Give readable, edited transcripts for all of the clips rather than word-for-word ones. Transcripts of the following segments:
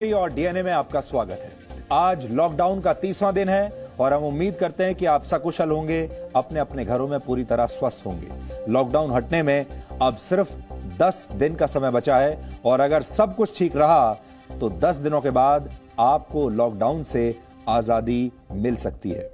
और डीएनए में आपका स्वागत है। आज लॉकडाउन का 30वां दिन है और हम उम्मीद करते हैं कि आप सकुशल होंगे, अपने अपने घरों में पूरी तरह स्वस्थ होंगे। लॉकडाउन हटने में अब सिर्फ 10 दिन का समय बचा है और अगर सब कुछ ठीक रहा तो 10 दिनों के बाद आपको लॉकडाउन से आजादी मिल सकती है।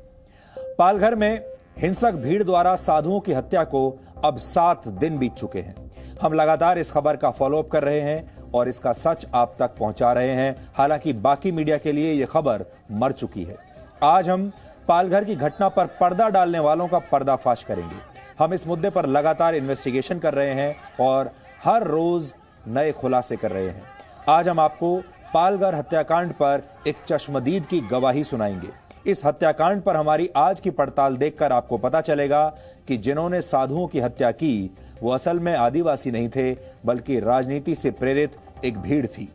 पालघर में हिंसक भीड़ द्वारा साधुओं की हत्या को अब 7 दिन बीत चुके हैं। हम लगातार इस खबर का फॉलोअप कर रहे हैं और इसका सच आप तक पहुंचा रहे हैं। हालांकि बाकी मीडिया के लिए यह खबर मर चुकी है। आज हम पालघर की घटना पर पर्दा डालने वालों का पर्दाफाश करेंगे। हम इस मुद्दे पर लगातार इन्वेस्टिगेशन कर रहे हैं और हर रोज नए खुलासे कर रहे हैं। आज हम आपको पालघर हत्याकांड पर एक चश्मदीद की गवाही सुनाएंगे। इस हत्याकांड पर हमारी आज की पड़ताल देखकर आपको पता चलेगा कि जिन्होंने साधुओं की हत्या की वो असल में आदिवासी नहीं थे, बल्कि राजनीति से प्रेरित एक भीड़ थी।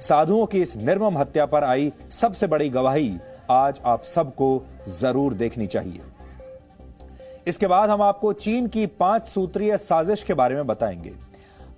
साधुओं की इस निर्मम हत्या पर आई सबसे बड़ी गवाही आज आप सबको जरूर देखनी चाहिए। इसके बाद हम आपको चीन की 5 सूत्रीय साजिश के बारे में बताएंगे।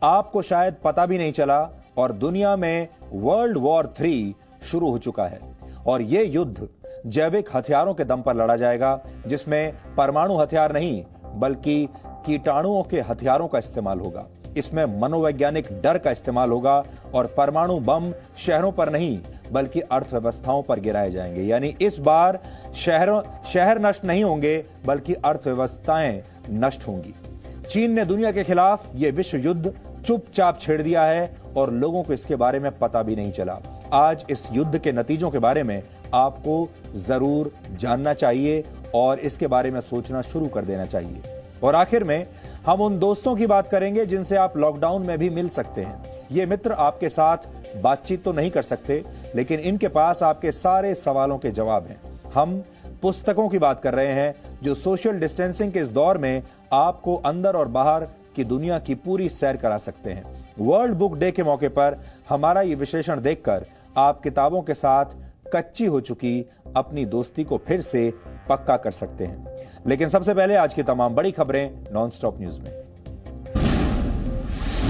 आपको शायद पता भी नहीं चला और दुनिया में वर्ल्ड वॉर 3 शुरू हो चुका है और यह युद्ध जैविक हथियारों के दम पर लड़ा जाएगा, जिसमें परमाणु हथियार नहीं बल्कि कीटाणुओं के हथियारों का इस्तेमाल होगा। इसमें मनोवैज्ञानिक डर का इस्तेमाल होगा और परमाणु बम शहरों पर नहीं बल्कि अर्थव्यवस्थाओं पर गिराए जाएंगे। यानी इस बार शहर नष्ट नहीं होंगे बल्कि अर्थव्यवस्थाएं नष्ट होंगी। चीन ने दुनिया के खिलाफ यह विश्व युद्ध चुपचाप छेड़ दिया है और लोगों को इसके बारे में पता भी नहीं चला। आज इस युद्ध के नतीजों के बारे में आपको जरूर जानना चाहिए और इसके बारे में सोचना शुरू कर देना चाहिए। और आखिर में हम उन दोस्तों की बात करेंगे जिनसे आप लॉकडाउन में भी मिल सकते हैं। ये मित्र आपके साथ बातचीत तो नहीं कर सकते, लेकिन इनके पास आपके सारे सवालों के जवाब हैं। हम पुस्तकों की बात कर रहे हैं जो सोशल डिस्टेंसिंग के इस दौर में आपको अंदर और बाहर की दुनिया की पूरी सैर करा सकते हैं। वर्ल्ड बुक डे के मौके पर हमारा ये विश्लेषण देखकर आप किताबों के साथ कच्ची हो चुकी अपनी दोस्ती को फिर से पक्का कर सकते हैं। लेकिन सबसे पहले आज की तमाम बड़ी खबरें नॉनस्टॉप न्यूज में।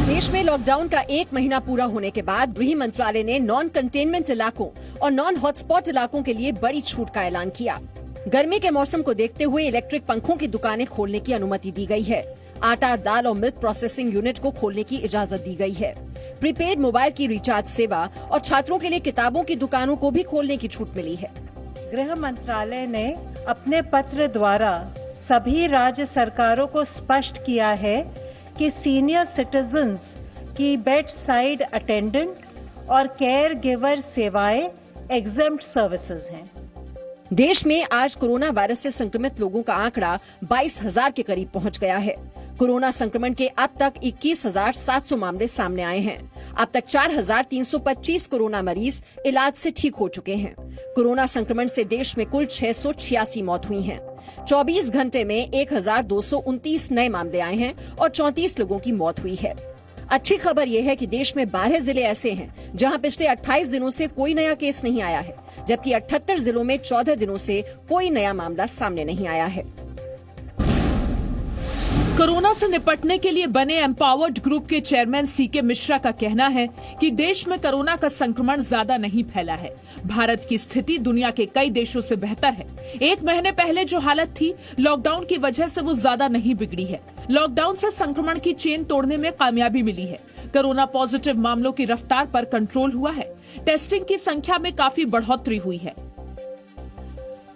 देश में लॉकडाउन का 1 महीना पूरा होने के बाद गृह मंत्रालय ने नॉन कंटेनमेंट इलाकों और नॉन हॉटस्पॉट इलाकों के लिए बड़ी छूट का ऐलान किया। गर्मी के मौसम को देखते हुए इलेक्ट्रिक पंखों की दुकानें खोलने की अनुमति दी गई है। आटा, दाल और मिल्क प्रोसेसिंग यूनिट को खोलने की इजाजत दी गई है। प्रीपेड मोबाइल की रिचार्ज सेवा और छात्रों के लिए किताबों की दुकानों को भी खोलने की छूट मिली है। गृह मंत्रालय ने अपने पत्र द्वारा सभी राज्य सरकारों को स्पष्ट किया है कि सीनियर सिटीजन्स की बेड साइड अटेंडेंट और केयर गिवर सेवाएं एग्जेम्प्ट सर्विसेज हैं। देश में आज कोरोना वायरस से संक्रमित लोगों का आंकड़ा 22,000 के करीब पहुंच गया है। कोरोना संक्रमण के अब तक 21,700 मामले सामने आए हैं। अब तक 4,325 कोरोना मरीज इलाज से ठीक हो चुके हैं। कोरोना संक्रमण से देश में कुल 686 मौत हुई हैं। 24 घंटे में 1,229 नए मामले आए हैं और 34 लोगों की मौत हुई है। अच्छी खबर यह है कि देश में 12 जिले ऐसे हैं जहां पिछले 28 दिनों से कोई नया केस नहीं आया है, जबकि 78 जिलों में 14 दिनों से कोई नया मामला सामने नहीं आया है। कोरोना से निपटने के लिए बने एम्पावर्ड ग्रुप के चेयरमैन सीके मिश्रा का कहना है कि देश में कोरोना का संक्रमण ज्यादा नहीं फैला है। भारत की स्थिति दुनिया के कई देशों से बेहतर है। 1 महीने पहले जो हालत थी लॉकडाउन की वजह से वो ज्यादा नहीं बिगड़ी है। लॉकडाउन से संक्रमण की चेन तोड़ने में कामयाबी मिली है। कोरोना पॉजिटिव मामलों की रफ्तार पर कंट्रोल हुआ है। टेस्टिंग की संख्या में काफी बढ़ोतरी हुई है।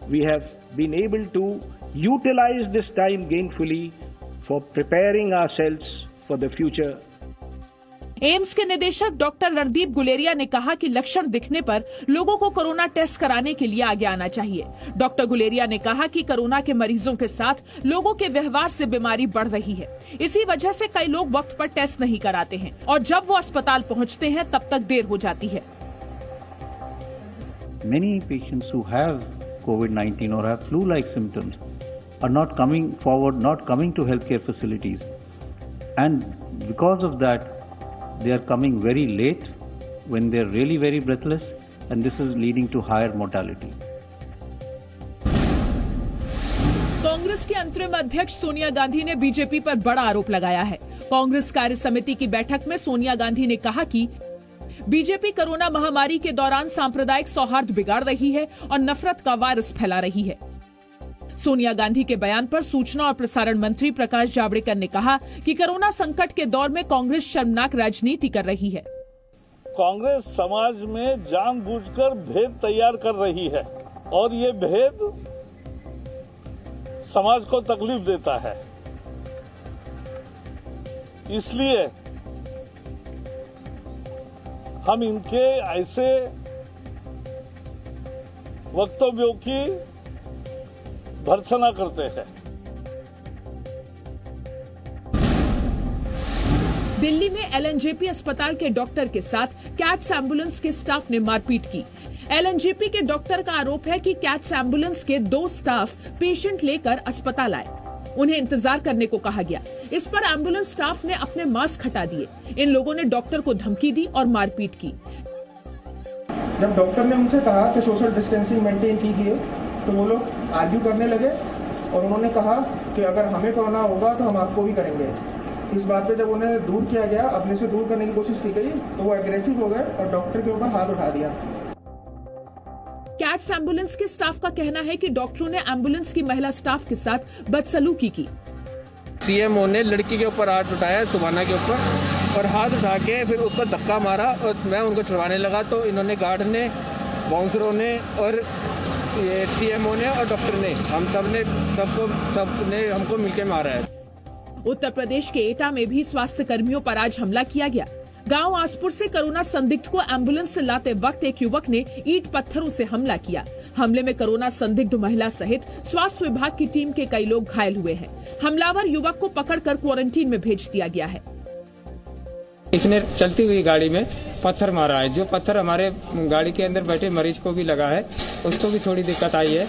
We have been able to utilize this time gainfully for preparing ourselves for the future. AIIMS के निदेशक डॉक्टर रणदीप गुलेरिया ने कहा कि लक्षण दिखने पर लोगों को कोरोना टेस्ट कराने के लिए आगे आना चाहिए। डॉक्टर गुलेरिया ने कहा कि कोरोना के मरीजों के साथ लोगों के व्यवहार से बीमारी बढ़ रही है। इसी वजह से कई लोग वक्त पर टेस्ट नहीं कराते हैं और जब वो अस्पताल पहुंचते हैं तब तक देर हो जाती है। Many patients who have COVID-19 or have flu-like symptoms are not coming forward, not coming to healthcare facilities, and because of that they are coming very late when they are really very breathless, and this is leading to higher mortality. Congress के अंतरिम अध्यक्ष सोनिया गांधी ने BJP पर बड़ा आरोप लगाया है। कांग्रेस कार्य समिति की बैठक में सोनिया गांधी ने कहा कि बीजेपी कोरोना महामारी के दौरान सांप्रदायिक सौहार्द बिगाड़ रही है और नफरत का वायरस फैला रही है। सोनिया गांधी के बयान पर सूचना और प्रसारण मंत्री प्रकाश जावड़ेकर ने कहा कि कोरोना संकट के दौर में कांग्रेस शर्मनाक राजनीति कर रही है। कांग्रेस समाज में जानबूझकर भेद तैयार कर रही है और ये भेद समाज को तकलीफ देता है। इसलिए हम इनके ऐसे वक्तव्यों की भर्त्सना करते हैं। दिल्ली में एलएनजेपी अस्पताल के डॉक्टर के साथ कैट्स एम्बुलेंस के स्टाफ ने मारपीट की। एलएनजेपी के डॉक्टर का आरोप है कि कैट्स एम्बुलेंस के 2 स्टाफ पेशेंट लेकर अस्पताल आए। उन्हें इंतजार करने को कहा गया। इस पर एम्बुलेंस स्टाफ ने अपने मास्क हटा दिए। इन लोगों ने डॉक्टर को धमकी दी और मारपीट की। जब डॉक्टर ने उनसे कहा कि सोशल डिस्टेंसिंग मेंटेन कीजिए तो वो लोग आर्ग्यू करने लगे और उन्होंने कहा कि अगर हमें कोरोना होगा तो हम आपको भी करेंगे। इस बात पे जब उन्हें दूर किया गया, अपने से दूर करने की कोशिश की गई तो वो एग्रेसिव हो गए और डॉक्टर के ऊपर हाथ उठा दिया। कैट्स एम्बुलेंस के स्टाफ का कहना है कि डॉक्टरों ने एम्बुलेंस की महिला स्टाफ के साथ बदसलूकी की। सीएमओ ने लड़की के ऊपर हाथ उठाया, सुबाना के ऊपर, और हाथ उठा के फिर उसको धक्का मारा और मैं उनको छुड़वाने लगा तो इन्होंने गार्ड ने, बाउंसरों ने और सीएमओ ने और डॉक्टर ने, हम सबने हमको मिलके मारा है। उत्तर प्रदेश के एटा में भी स्वास्थ्य कर्मियों पर आज हमला किया गया। गांव आसपुर से कोरोना संदिग्ध को एम्बुलेंस से लाते वक्त एक युवक ने ईंट पत्थरों से हमला किया। हमले में कोरोना संदिग्ध महिला सहित स्वास्थ्य विभाग की टीम के कई लोग घायल हुए हैं। हमलावर युवक को पकड़कर क्वारंटीन में भेज दिया गया है। इसने चलती हुई गाड़ी में पत्थर मारा है। जो पत्थर हमारे गाड़ी के अंदर बैठे मरीज को भी लगा है, उसको भी थोड़ी दिक्कत आई है।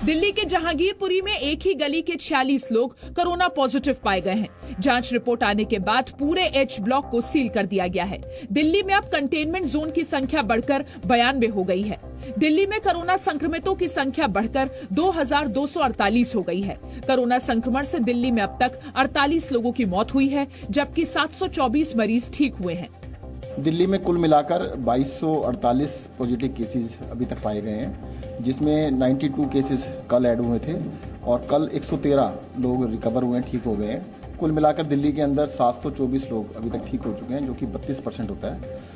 दिल्ली के जहांगीरपुरी में एक ही गली के 46 लोग कोरोना पॉजिटिव पाए गए हैं। जांच रिपोर्ट आने के बाद पूरे एच ब्लॉक को सील कर दिया गया है। दिल्ली में अब कंटेनमेंट जोन की संख्या बढ़कर 92 हो गई है। दिल्ली में कोरोना संक्रमितों की संख्या बढ़कर 2248 हो गई है। कोरोना संक्रमण से दिल्ली में अब तक 48 लोगों की मौत हुई है, जबकि 724 मरीज ठीक हुए हैं। दिल्ली में कुल मिलाकर 2248 पॉजिटिव केसेस अभी तक पाए गए हैं, जिसमें 92 केसेस कल ऐड हुए थे और कल 113 लोग रिकवर हुए हैं, ठीक हो गए हैं। कुल मिलाकर दिल्ली के अंदर 724 लोग अभी तक ठीक हो चुके हैं, जो कि 32% होता है।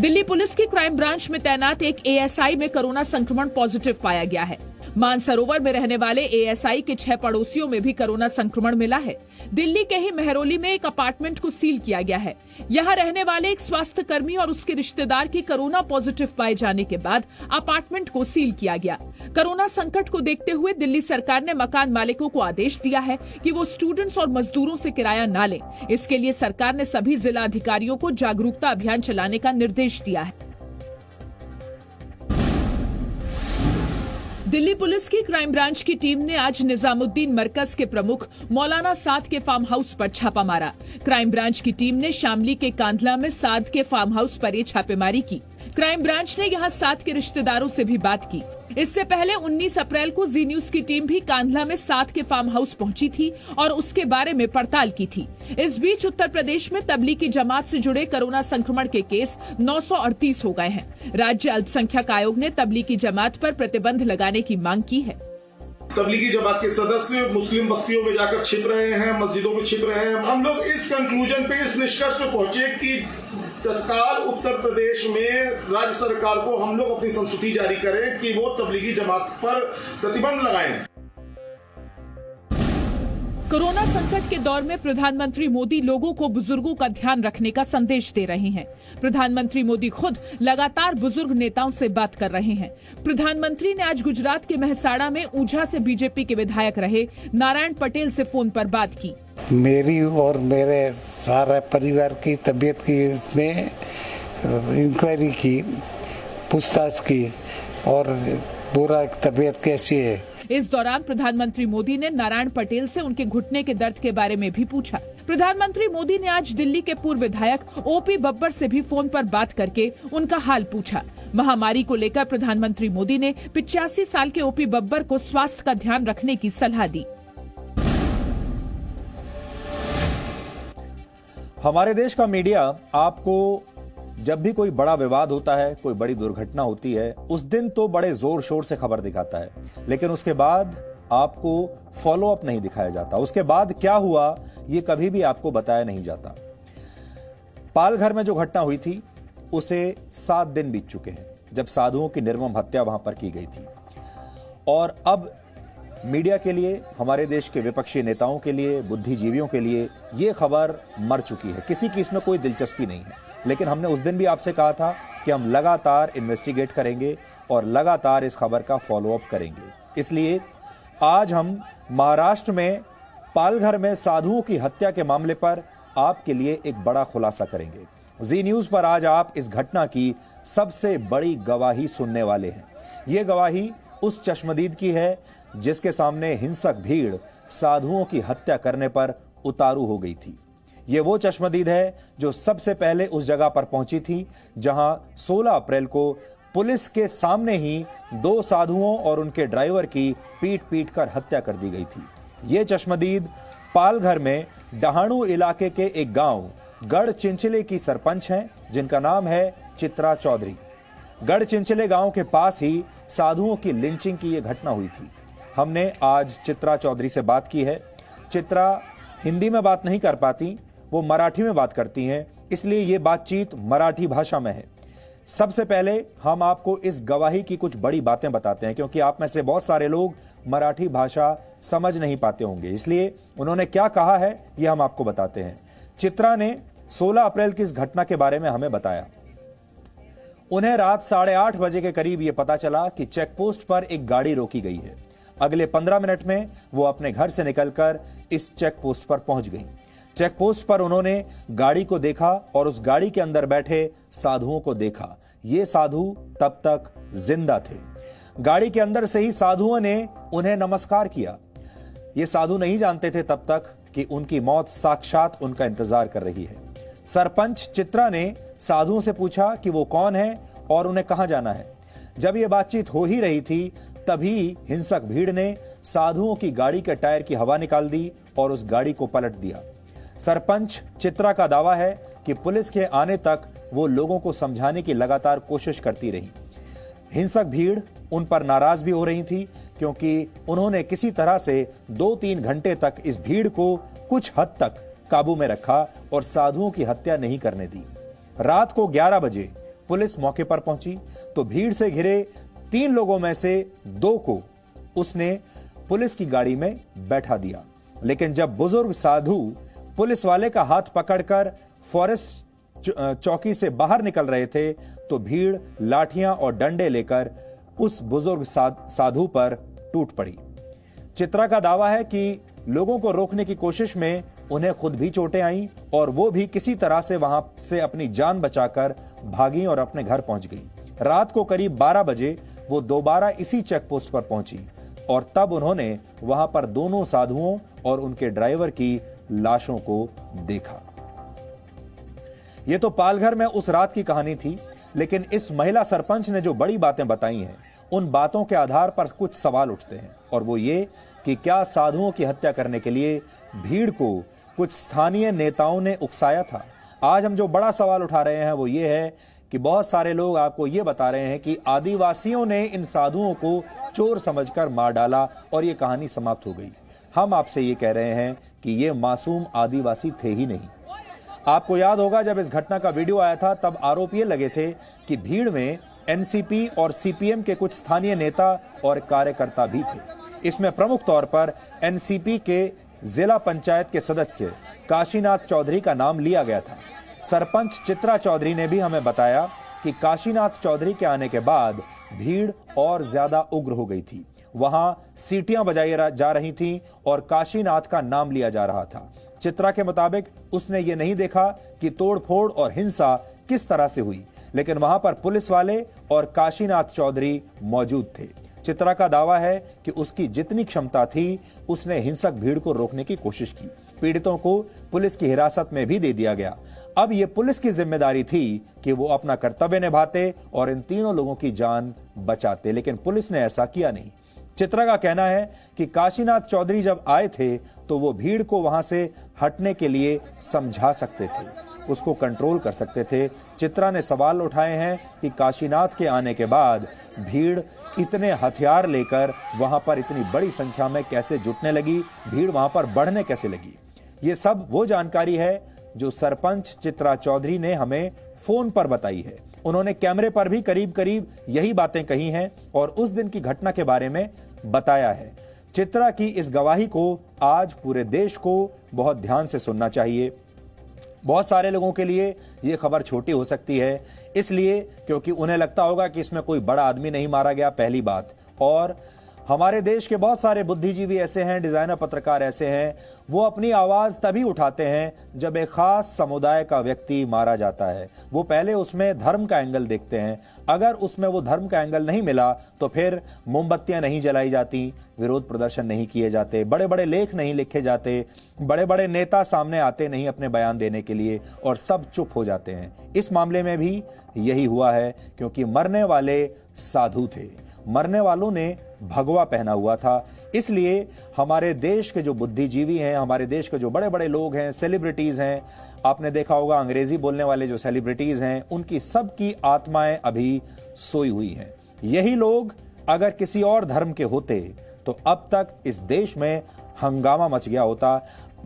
दिल्ली पुलिस की क्राइम ब्रांच में तैनात एक एएसआई में कोरोना संक्रमण पॉजिटिव पाया गया है। मानसरोवर में रहने वाले एएसआई के 6 पड़ोसियों में भी कोरोना संक्रमण मिला है। दिल्ली के ही मेहरौली में एक अपार्टमेंट को सील किया गया है। यहां रहने वाले एक स्वास्थ्य कर्मी और उसके रिश्तेदार की कोरोना पॉजिटिव पाए जाने के बाद अपार्टमेंट को सील किया गया। कोरोना संकट को देखते हुए दिल्ली सरकार ने मकान मालिकों को आदेश दिया है कि वो स्टूडेंट्स और मजदूरों से किराया न लें। इसके लिए सरकार ने सभी जिला अधिकारियों को जागरूकता अभियान चलाने का निर्देश दिया है। दिल्ली पुलिस की क्राइम ब्रांच की टीम ने आज निजामुद्दीन मरकज के प्रमुख मौलाना साद के फार्म हाउस पर छापा मारा। क्राइम ब्रांच की टीम ने शामली के कांधला में साद के फार्म हाउस पर ये छापेमारी की। क्राइम ब्रांच ने यहां साद के रिश्तेदारों से भी बात की। इससे पहले 19 अप्रैल को जी न्यूज की टीम भी कांधला में साद के फार्म हाउस पहुंची थी और उसके बारे में पड़ताल की थी। इस बीच उत्तर प्रदेश में तबलीगी जमात से जुड़े कोरोना संक्रमण के केस 938 हो गए हैं। राज्य अल्पसंख्यक आयोग ने तबलीगी जमात पर प्रतिबंध लगाने की मांग की है। तबलीगी जमात के सदस्य मुस्लिम बस्तियों में जाकर छिप रहे हैं, मस्जिदों में छिप रहे हैं। हम लोग इस कंक्लूजन पे, इस निष्कर्ष पे पहुंचे कि तत्काल उत्तर प्रदेश में राज्य सरकार को हम लोग अपनी संस्तुति जारी करें कि वो तबलीगी जमात पर प्रतिबंध लगाएं। कोरोना संकट के दौर में प्रधानमंत्री मोदी लोगों को बुजुर्गों का ध्यान रखने का संदेश दे रहे हैं। प्रधानमंत्री मोदी खुद लगातार बुजुर्ग नेताओं से बात कर रहे हैं। प्रधानमंत्री ने आज गुजरात के मेहसाणा में ऊंझा से बीजेपी के विधायक रहे नारायण पटेल से फोन पर बात की। मेरी और मेरे सारे परिवार की तबीयत की उसने इंक्वायरी की, पूछताछ की और पूरा तबीयत कैसी है। इस दौरान प्रधानमंत्री मोदी ने नारायण पटेल से उनके घुटने के दर्द के बारे में भी पूछा। प्रधानमंत्री मोदी ने आज दिल्ली के पूर्व विधायक ओपी बब्बर से भी फोन पर बात करके उनका हाल पूछा। महामारी को लेकर प्रधानमंत्री मोदी ने 85 साल के ओपी बब्बर को स्वास्थ्य का ध्यान रखने की सलाह दी। हमारे देश का मीडिया आपको जब भी कोई बड़ा विवाद होता है, कोई बड़ी दुर्घटना होती है, उस दिन तो बड़े जोर शोर से खबर दिखाता है, लेकिन उसके बाद आपको फॉलो अप नहीं दिखाया जाता। उसके बाद क्या हुआ ये कभी भी आपको बताया नहीं जाता। पालघर में जो घटना हुई थी उसे 7 दिन बीत चुके हैं जब साधुओं की निर्मम हत्या वहां पर की गई थी, और अब मीडिया के लिए, हमारे देश के विपक्षी नेताओं के लिए, बुद्धिजीवियों के लिए ये खबर मर चुकी है। किसी की इसमें कोई दिलचस्पी नहीं है। लेकिन हमने उस दिन भी आपसे कहा था कि हम लगातार इन्वेस्टिगेट करेंगे और लगातार इस खबर का फॉलो अप करेंगे। इसलिए आज हम महाराष्ट्र में पालघर में साधुओं की हत्या के मामले पर आपके लिए एक बड़ा खुलासा करेंगे। जी न्यूज पर आज आप इस घटना की सबसे बड़ी गवाही सुनने वाले हैं। यह गवाही उस चश्मदीद की है जिसके सामने हिंसक भीड़ साधुओं की हत्या करने पर उतारू हो गई थी। यह वो चश्मदीद है जो सबसे पहले उस जगह पर पहुंची थी जहां 16 अप्रैल को पुलिस के सामने ही 2 साधुओं और उनके ड्राइवर की पीट कर हत्या कर दी गई थी। यह चश्मदीद पालघर में डहाणू इलाके के एक गांव गढ़चिंचले की सरपंच हैं जिनका नाम है चित्रा चौधरी। गढ़चिंचले गांव के पास ही साधुओं की लिंचिंग की यह घटना हुई थी। हमने आज चित्रा चौधरी से बात की है। चित्रा हिंदी में बात नहीं कर पाती, वो मराठी में बात करती हैं, इसलिए ये बातचीत मराठी भाषा में है। सबसे पहले हम आपको इस गवाही की कुछ बड़ी बातें बताते हैं, क्योंकि आप में से बहुत सारे लोग मराठी भाषा समझ नहीं पाते होंगे, इसलिए उन्होंने क्या कहा है ये हम आपको बताते हैं। चित्रा ने 16 अप्रैल की इस घटना के बारे में हमें बताया। उन्हें रात 8:30 बजे के करीब यह पता चला कि चेकपोस्ट पर एक गाड़ी रोकी गई है। अगले 15 मिनट में वो अपने घर से निकलकर इस चेकपोस्ट पर पहुंच गई। चेकपोस्ट पर उन्होंने गाड़ी को देखा और उस गाड़ी के अंदर बैठे साधुओं को देखा। ये साधु तब तक जिंदा थे। गाड़ी के अंदर से ही साधुओं ने उन्हें नमस्कार किया। ये साधु नहीं जानते थे तब तक कि उनकी मौत साक्षात उनका इंतजार कर रही है। सरपंच चित्रा ने साधुओं से पूछा कि वो कौन है और उन्हें कहां जाना है। जब यह बातचीत हो ही रही थी तभी हिंसक भीड़ ने साधुओं की गाड़ी के टायर की हवा निकाल दी और उस गाड़ी को पलट दिया। सरपंच चित्रा का दावा है कि पुलिस के आने तक वो लोगों को समझाने की लगातार कोशिश करती रही। हिंसक भीड़ उन पर नाराज भी हो रही थी, क्योंकि उन्होंने किसी तरह से 2-3 घंटे तक इस भीड़ को कुछ हद तक काबू में रखा और साधुओं की हत्या नहीं करने दी। रात को 11 बजे पुलिस मौके पर पहुंची तो भीड़ से घिरे 3 लोगों में से 2 को उसने पुलिस की गाड़ी में बैठा दिया। लेकिन जब बुजुर्ग साधु पुलिस वाले का हाथ पकड़कर फॉरेस्ट चौकी से बाहर निकल रहे थे तो भीड़ लाठियां और डंडे लेकर उस बुजुर्ग साधु पर टूट पड़ी। चित्रा का दावा है कि लोगों को रोकने की कोशिश में उन्हें खुद भी चोटें आईं और वो भी किसी तरह से वहां से अपनी जान बचाकर भागी और अपने घर पहुंच गई। रात को करीब 12 बजे वो दोबारा इसी चेकपोस्ट पर पहुंची और तब उन्होंने वहां पर दोनों साधुओं और उनके ड्राइवर की लाशों को देखा। ये तो पालघर में उस रात की कहानी थी, लेकिन इस महिला सरपंच ने जो बड़ी बातें बताई हैं उन बातों के आधार पर कुछ सवाल उठते हैं, और वो ये कि क्या साधुओं की हत्या करने के लिए भीड़ को कुछ स्थानीय नेताओं ने उकसाया था। आज हम जो बड़ा सवाल उठा रहे हैं वो ये है कि बहुत सारे लोग आपको ये बता रहे हैं कि आदिवासियों ने इन साधुओं को चोर समझकर मार डाला और ये कहानी समाप्त हो गई। हम आपसे ये कह रहे हैं कि ये मासूम आदिवासी थे ही नहीं। आपको याद होगा जब इस घटना का वीडियो आया था तब आरोप ये लगे थे कि भीड़ में एनसीपी और सीपीएम के कुछ स्थानीय नेता और कार्यकर्ता भी थे। इसमें प्रमुख तौर पर एनसीपी के जिला पंचायत के सदस्य काशीनाथ चौधरी का नाम लिया गया था। सरपंच चित्रा चौधरी ने भी हमें बताया कि काशीनाथ चौधरी के आने के बाद भीड़ और ज्यादा उग्र हो गई थी। वहां सीटियां बजाई जा रही थीं और काशीनाथ का नाम लिया जा रहा था। चित्रा के मुताबिक उसने ये नहीं देखा कि तोड़फोड़ और हिंसा किस तरह से हुई, लेकिन वहां पर पुलिस वाले और काशीनाथ चौधरी मौजूद थे। चित्रा का दावा है कि उसकी जितनी क्षमता थी उसने हिंसक भीड़ को रोकने की कोशिश की। पीड़ितों को पुलिस की हिरासत में भी दे दिया गया। अब यह पुलिस की जिम्मेदारी थी कि वो अपना कर्तव्य निभाते और इन तीनों लोगों की जान बचाते, लेकिन पुलिस ने ऐसा किया नहीं। चित्रा का कहना है कि काशीनाथ चौधरी जब आए थे तो वो भीड़ को वहां से हटने के लिए समझा सकते थे, उसको कंट्रोल कर सकते थे। चित्रा ने सवाल उठाए हैं कि काशीनाथ के आने के बाद भीड़ इतने हथियार लेकर वहां पर इतनी बड़ी संख्या में कैसे जुटने लगी, भीड़ वहां पर बढ़ने कैसे लगी। ये सब वो जानकारी है जो सरपंच चित्रा चौधरी ने हमें फोन पर बताई है। उन्होंने कैमरे पर भी करीब करीब यही बातें कही हैं और उस दिन की घटना के बारे में बताया है। चित्रा की इस गवाही को आज पूरे देश को बहुत ध्यान से सुनना चाहिए। बहुत सारे लोगों के लिए यह खबर छोटी हो सकती है, इसलिए क्योंकि उन्हें लगता होगा कि इसमें कोई बड़ा आदमी नहीं मारा गया, पहली बात। और हमारे देश के बहुत सारे बुद्धिजीवी ऐसे हैं, डिजाइनर पत्रकार ऐसे हैं, वो अपनी आवाज तभी उठाते हैं जब एक खास समुदाय का व्यक्ति मारा जाता है। वो पहले उसमें धर्म का एंगल देखते हैं। अगर उसमें वो धर्म का एंगल नहीं मिला तो फिर मोमबत्तियां नहीं जलाई जाती, विरोध प्रदर्शन नहीं किए जाते, बड़े बड़े लेख नहीं लिखे जाते, बड़े बड़े नेता सामने आते नहीं अपने बयान देने के लिए, और सब चुप हो जाते हैं। इस मामले में भी यही हुआ है, क्योंकि मरने वाले साधु थे, मरने वालों ने भगवा पहना हुआ था। इसलिए हमारे देश के जो बुद्धिजीवी हैं, हमारे देश के जो बड़े बड़े लोग हैं, सेलिब्रिटीज हैं, आपने देखा होगा अंग्रेजी बोलने वाले जो सेलिब्रिटीज हैं, उनकी सबकी आत्माएं अभी सोई हुई हैं। यही लोग अगर किसी और धर्म के होते तो अब तक इस देश में हंगामा मच गया होता।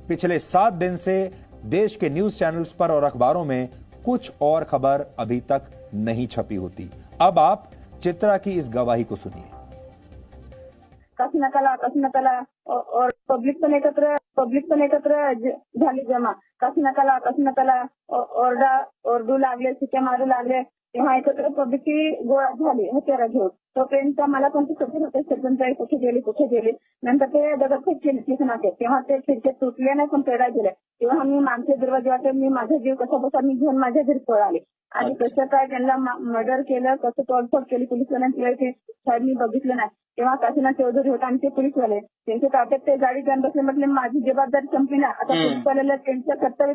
पिछले 7 दिन से देश के न्यूज चैनल्स पर और अखबारों में कुछ और खबर अभी तक नहीं छपी होती। अब आप चित्रा की इस गवाही को सुनिए। काशीनाकाला और पब्लिक पण एकत्र झाली जमा। काशीनाकाला ओरडू लागले, शिक्या मारू लागले, तेव्हा एकत्र पब्लिकची गोळा झाली हत्यारा घेऊन। तोपर्यंत मला पण ते सगळे होते, सरपंच कुठे गेले नंतर ते दगडफेक केली चिकनाचे, तेव्हा ते खिडक्या तुटले नाही पण पेडा गेले। तेव्हा आम्ही मागच्या दरवाजावर मी माझा जीव कसा बसा मी घेऊन माझ्या घरी पळाले। आणि कसं काय त्यांना मर्डर केलं, कसं तोडफोड केली पोलिसवाल्यांची ते साहेब मी बघितलं नाही। तेव्हा काशीनाथ चौधरी होता आणि ते पोलिसवाले त्यांच्या ताब्यात ते गाडी जाऊन बसले, म्हटले माझी जबाबदारी संपली ना, आता पोलिसवाल्याला त्यांच्या कर्तव्य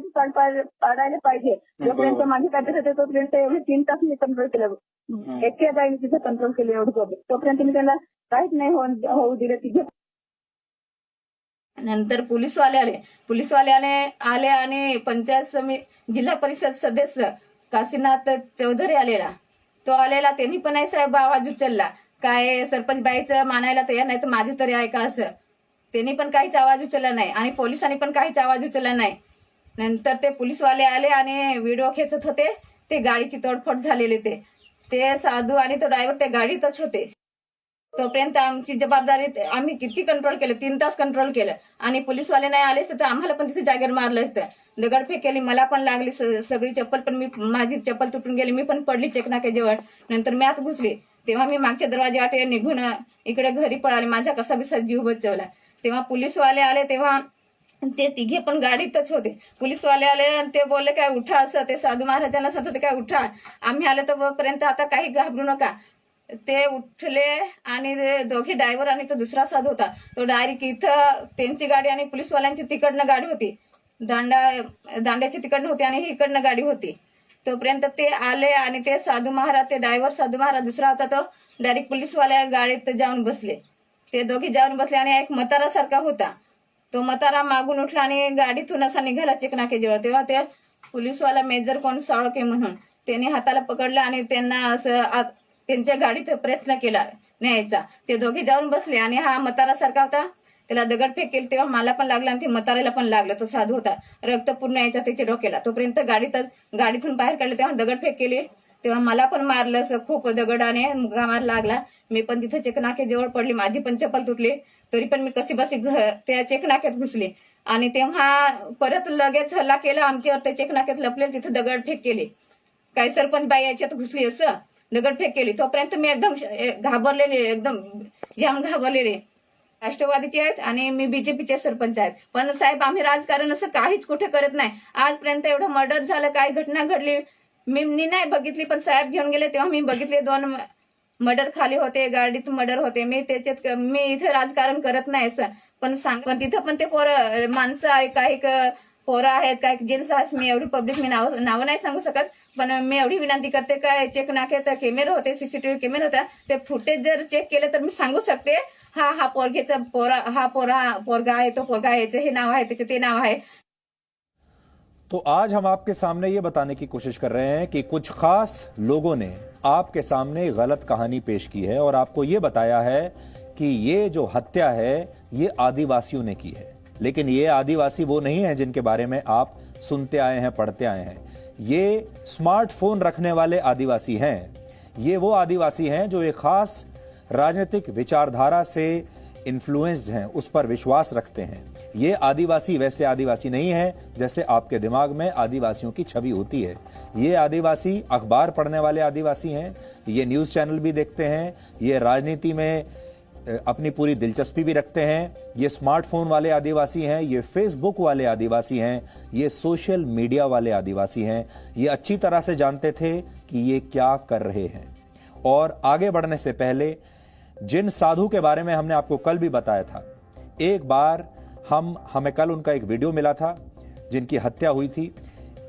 पाडायला पाहिजे। जोपर्यंत माझी ताब्यात होते तोपर्यंत एवढे 3 तास मी कंट्रोल केलं, एकट्या जाईने तिथं कंट्रोल केलं एवढं। तोपर्यंत मी त्यांना काहीच नाही होऊ दिलं। तिथे नंतर पोलिसवाले आले आणि पंचायत समिती जिल्हा परिषद सदस्य काशीनाथ चौधरी आलेला, त्यांनी पण नाही साहेब आवाज उचलला, काय सरपंच बाईचं मानायला तयार नाही तर माझी तरी आहे का असं। त्यांनी पण काहीच आवाज उचलला नाही आणि पोलिसांनी पण काहीच आवाज उचलला नाही। नंतर ते पोलिसवाले आले आणि व्हिडिओ खेचत होते, ते गाडीची तोडफोड झालेली, ते साधू आणि तो ड्रायव्हर ते गाडीतच होते। तोपर्यंत आमची जबाबदारी आम्ही किती कंट्रोल केलं, 3 तास कंट्रोल केलं आणि पोलिसवाले नाही आले तर आम्हाला पण तिथे जागेवर मारलं असतं, दगडफेक केली, मला पण लागली सगळी चप्पल, पण माझी चप्पल तुटून गेली, मी पण पडली चेकनाक्याजवळ। नंतर मी आत घुसली, तेव्हा मी मागच्या दरवाजे वाटे निघून इकडे घरी पळाले, माझा कसा बिसा जीव बचावला। तेव्हा पोलिसवाले आले, तेव्हा ते तिघे पण गाडीतच होते। पोलिसवाले आले आणि ते बोलले काय उठा, असं ते साधू महाराजांना सांगत होते काय उठा। आम्ही आले तोपर्यंत आता काही घाबरू नका। ते उठले आणि दोघे ड्रायव्हर आणि तो दुसरा साधू होता, तो डायरेक्ट इथं त्यांची गाडी आणि पोलिसवाल्यांची तिकडनं गाडी होती, दांड्याची तिकडनं होती आणि इकडनं गाडी होती। तोपर्यंत ते आले आणि ते साधू महाराज, ते ड्रायव्हर साधू महाराज दुसरा होता, तो डायरेक्ट पोलिसवाल्या गाडीत जाऊन बसले। ते दोघे जाऊन बसले आणि एक मतारा सारखा होता, तो मतारा मागून उठला आणि गाडीतून असा निघाला चेकनाक्याजवळ। तेव्हा ते पोलिसवाला मेजर कोण साळके म्हणून त्याने हाताला पकडलं आणि त्यांना असं त्यांच्या गाडीत प्रयत्न केला न्यायचा। ते दोघे जाऊन बसले आणि हा मतारा सारखा होता, त्याला दगडफेक केली, तेव्हा मला पण लागला आणि ते मताऱ्याला पण लागलं। तो साधू होता, रक्त पूर्ण यायचा त्याच्या डोक्याला। तोपर्यंत गाडीतून बाहेर काढले, तेव्हा दगडफेक केली, तेव्हा मला पण मारलं असं खूप दगडाने मुगामार लागला। मी पण तिथे चेकनाक्याजवळ पडली, माझी पण चप्पल तुटली, तरी पण मी कशी बसी त्या चेकनाक्यात घुसले आणि तेव्हा परत लगेच हल्ला केला आमच्यावर। ते चेकनाक्यात लपले, तिथे दगडफेक केली, काही सरपंच बाई याच्यात घुसली असं दगडफेक केली। तोपर्यंत मी एकदम घाबरलेले, एकदम जाम घाबरलेले। राष्ट्रवादीचे आहेत आणि मी बीजेपीचे सरपंच आहेत, पण साहेब आम्ही राजकारण असं काहीच कुठे करत नाही। आजपर्यंत एवढं मर्डर झालं, काय घटना घडली मी नाही बघितली, पण साहेब घेऊन गेले तेव्हा मी बघितले, 2 मर्डर खाली होते, गाडीत मर्डर होते। मी इथे राजकारण करत नाही असं पण पण तिथं पण ते माणसं आहे, काही पोरं आहेत, काही जेंट्स आहेत। मी एवढी पब्लिक मी नाव नाही सांगू शकत, पण मी एवढी विनंती करते काय चेक नाक्यात कॅमेरे होते, सीसीटीव्ही कॅमेरे होता, ते फुटेज जर चेक केले तर मी सांगू शकते हा पोरगा आहे, तो पोरगा आहे, याचं हे नाव आहे, त्याचं ते नाव आहे। तो आज हम आपके सामने ये बताने की कोशिश कर रहे हैं कि कुछ खास लोगों ने आपके सामने गलत कहानी पेश की है और आपको ये बताया है कि ये जो हत्या है ये आदिवासियों ने की है। लेकिन ये आदिवासी वो नहीं है जिनके बारे में आप सुनते आए हैं, पढ़ते आए हैं। ये स्मार्टफोन रखने वाले आदिवासी हैं। ये वो आदिवासी हैं जो एक खास राजनीतिक विचारधारा से इन्फ्लुएंस्ड हैं, उस पर विश्वास रखते हैं। ये आदिवासी वैसे आदिवासी नहीं है जैसे आपके दिमाग में आदिवासियों की छवि होती है। ये आदिवासी अखबार पढ़ने वाले आदिवासी हैं, ये न्यूज़ चैनल भी देखते हैं, ये राजनीति में अपनी पूरी दिलचस्पी भी रखते हैं, ये स्मार्टफोन वाले आदिवासी हैं, ये फेसबुक वाले आदिवासी हैं, ये सोशल मीडिया वाले आदिवासी हैं। ये अच्छी तरह से जानते थे कि ये क्या कर रहे हैं। और आगे बढ़ने से पहले जिन साधु के बारे में हमने आपको कल भी बताया था, एक बार हमें कल उनका एक वीडियो मिला था जिनकी हत्या हुई थी।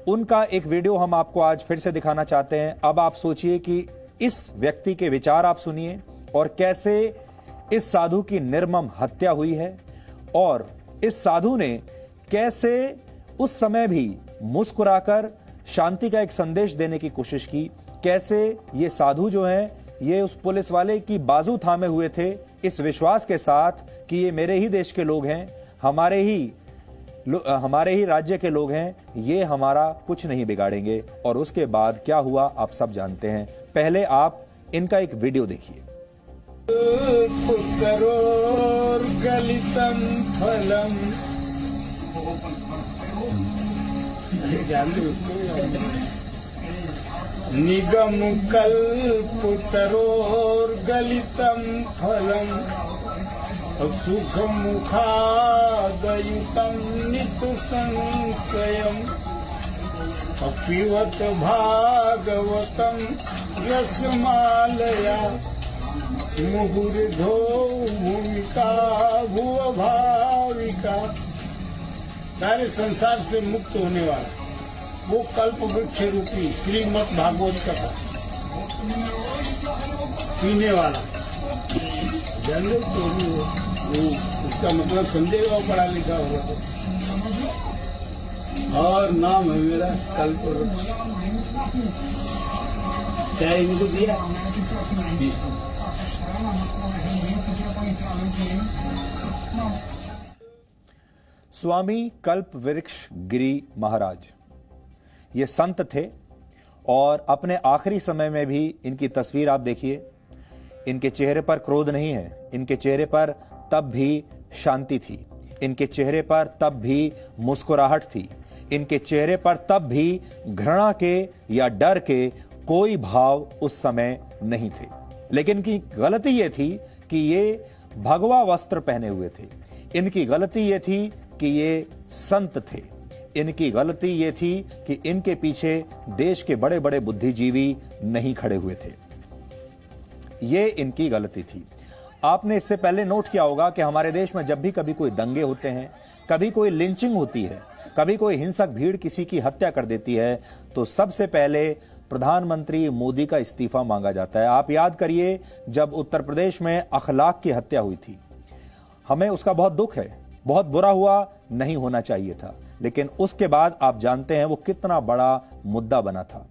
उनका एक वीडियो हम आपको आज फिर से दिखाना चाहते हैं। अब आप सोचिए कि इस व्यक्ति के विचार आप सुनिए और कैसे इस साधु की निर्मम हत्या हुई है और इस साधु ने कैसे उस समय भी मुस्कुराकर शांति का एक संदेश देने की कोशिश की। कैसे ये साधु जो हैं ये उस पुलिस वाले की बाजू थामे हुए थे इस विश्वास के साथ कि ये मेरे ही देश के लोग हैं, हमारे ही राज्य के लोग हैं, ये हमारा कुछ नहीं बिगाड़ेंगे। और उसके बाद क्या हुआ आप सब जानते हैं। पहले आप इनका एक वीडियो देखिए। पुत्रोर्गलितं फलम् निगमकल्पतरोर्गलितं फलम् सुखमुखादयुतं नितसंशयम् पिबत भागवतं रसमालया मुहुर्धो भूमिका भुवभाविका। सारे संसार से मुक्त होने वाला वो कल्प वृक्ष रूपी श्रीमद् भागवत कथा पीने वाला जानते तो वो उसका मतलब समझेगा पढ़ा लिखा होगा तो। और नाम है मेरा कल्प वृक्ष। चाहे इनको दिया स्वामी कल्प वृक्ष गिरी महाराज ये संत थे और अपने आखिरी समय में भी इनकी तस्वीर आप देखिए। इनके चेहरे पर क्रोध नहीं है, इनके चेहरे पर तब भी शांति थी, इनके चेहरे पर तब भी मुस्कुराहट थी, इनके चेहरे पर तब भी घृणा के या डर के कोई भाव उस समय नहीं थे। लेकिन इनकी गलती ये थी कि ये भगवा वस्त्र पहने हुए थे। इनकी गलती ये थी कि ये संत थे। इनकी गलती ये थी कि इनके पीछे देश के बड़े बड़े बुद्धिजीवी नहीं खड़े हुए थे। ये इनकी गलती थी। आपने इससे पहले नोट किया होगा कि हमारे देश में जब भी कभी कोई दंगे होते हैं, कभी कोई लिंचिंग होती है, कभी कोई हिंसक भीड़ किसी की हत्या कर देती है, तो सबसे पहले प्रधानमंत्री मोदी का इस्तीफा मांगा जाता है। आप याद करिए जब उत्तर प्रदेश में अखलाक की हत्या हुई थी, हमें उसका बहुत दुख है, बहुत बुरा हुआ, नहीं होना चाहिए था। लेकिन उसके बाद आप जानते हैं वो कितना बड़ा मुद्दा बना था।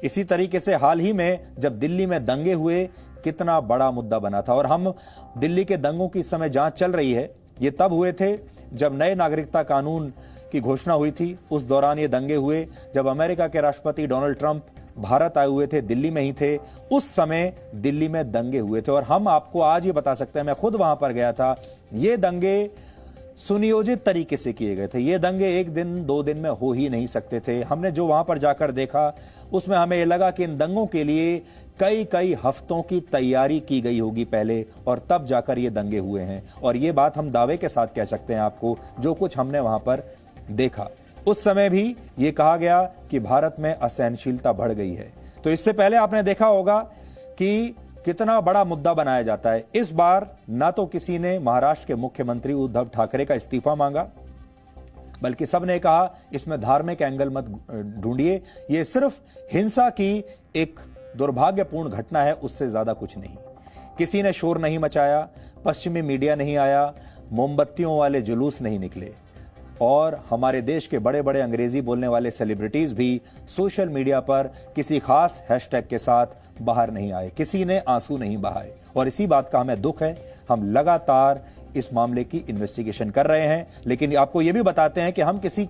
इसी तरीके से हाल ही में जब दिल्ली में दंगे हुए, कितना बड़ा मुद्दा बना था। और हम दिल्ली के दंगों की इस समय जांच चल रही है। ये तब हुए थे जब नए नागरिकता कानून की घोषणा हुई थी, उस दौरान ये दंगे हुए। जब अमेरिका के राष्ट्रपति डोनाल्ड ट्रंप भारत आए हुए थे, दिल्ली में ही थे, उस समय दिल्ली में दंगे हुए थे। और हम आपको आज ये बता सकते हैं, मैं खुद वहां पर गया था, ये दंगे सुनियोजित तरीके से किए गए थे। ये दंगे एक दिन दो दिन में हो ही नहीं सकते थे। हमने जो वहां पर जाकर देखा उसमें हमें ये लगा कि इन दंगों के लिए कई हफ्तों की तैयारी की गई होगी पहले, और तब जाकर ये दंगे हुए हैं। और ये बात हम दावे के साथ कह सकते हैं आपको, जो कुछ हमने वहां पर देखा। उस समय भी ये कहा गया कि भारत में असहनशीलता बढ़ गई है। तो इससे पहले आपने देखा होगा कि कितना बड़ा मुद्दा बनाया जाता है। इस बार ना तो किसी ने महाराष्ट्र के मुख्यमंत्री उद्धव ठाकरे का इस्तीफा मांगा, बल्कि सबने कहा इसमें धार्मिक एंगल मत ढूंढिए, ये सिर्फ हिंसा की एक दुर्भाग्यपूर्ण घटना है, उससे ज्यादा कुछ नहीं। किसी ने शोर नहीं मचाया, पश्चिमी मीडिया नहीं आया, मोमबत्तियों वाले जुलूस नहीं निकले। और हमारे देश के बड़े बड़े अंग्रेजी बोलने वाले सेलिब्रिटीज भी सोशल मीडिया पर किसी खास हैशटैग के साथ बाहर नहीं आए, किसी ने आंसू नहीं बहाए। और इसी बात का हमें दुख है। हम लगातार इस मामले की इन्वेस्टिगेशन कर रहे हैं, लेकिन आपको यह भी बताते हैं कि हम किसी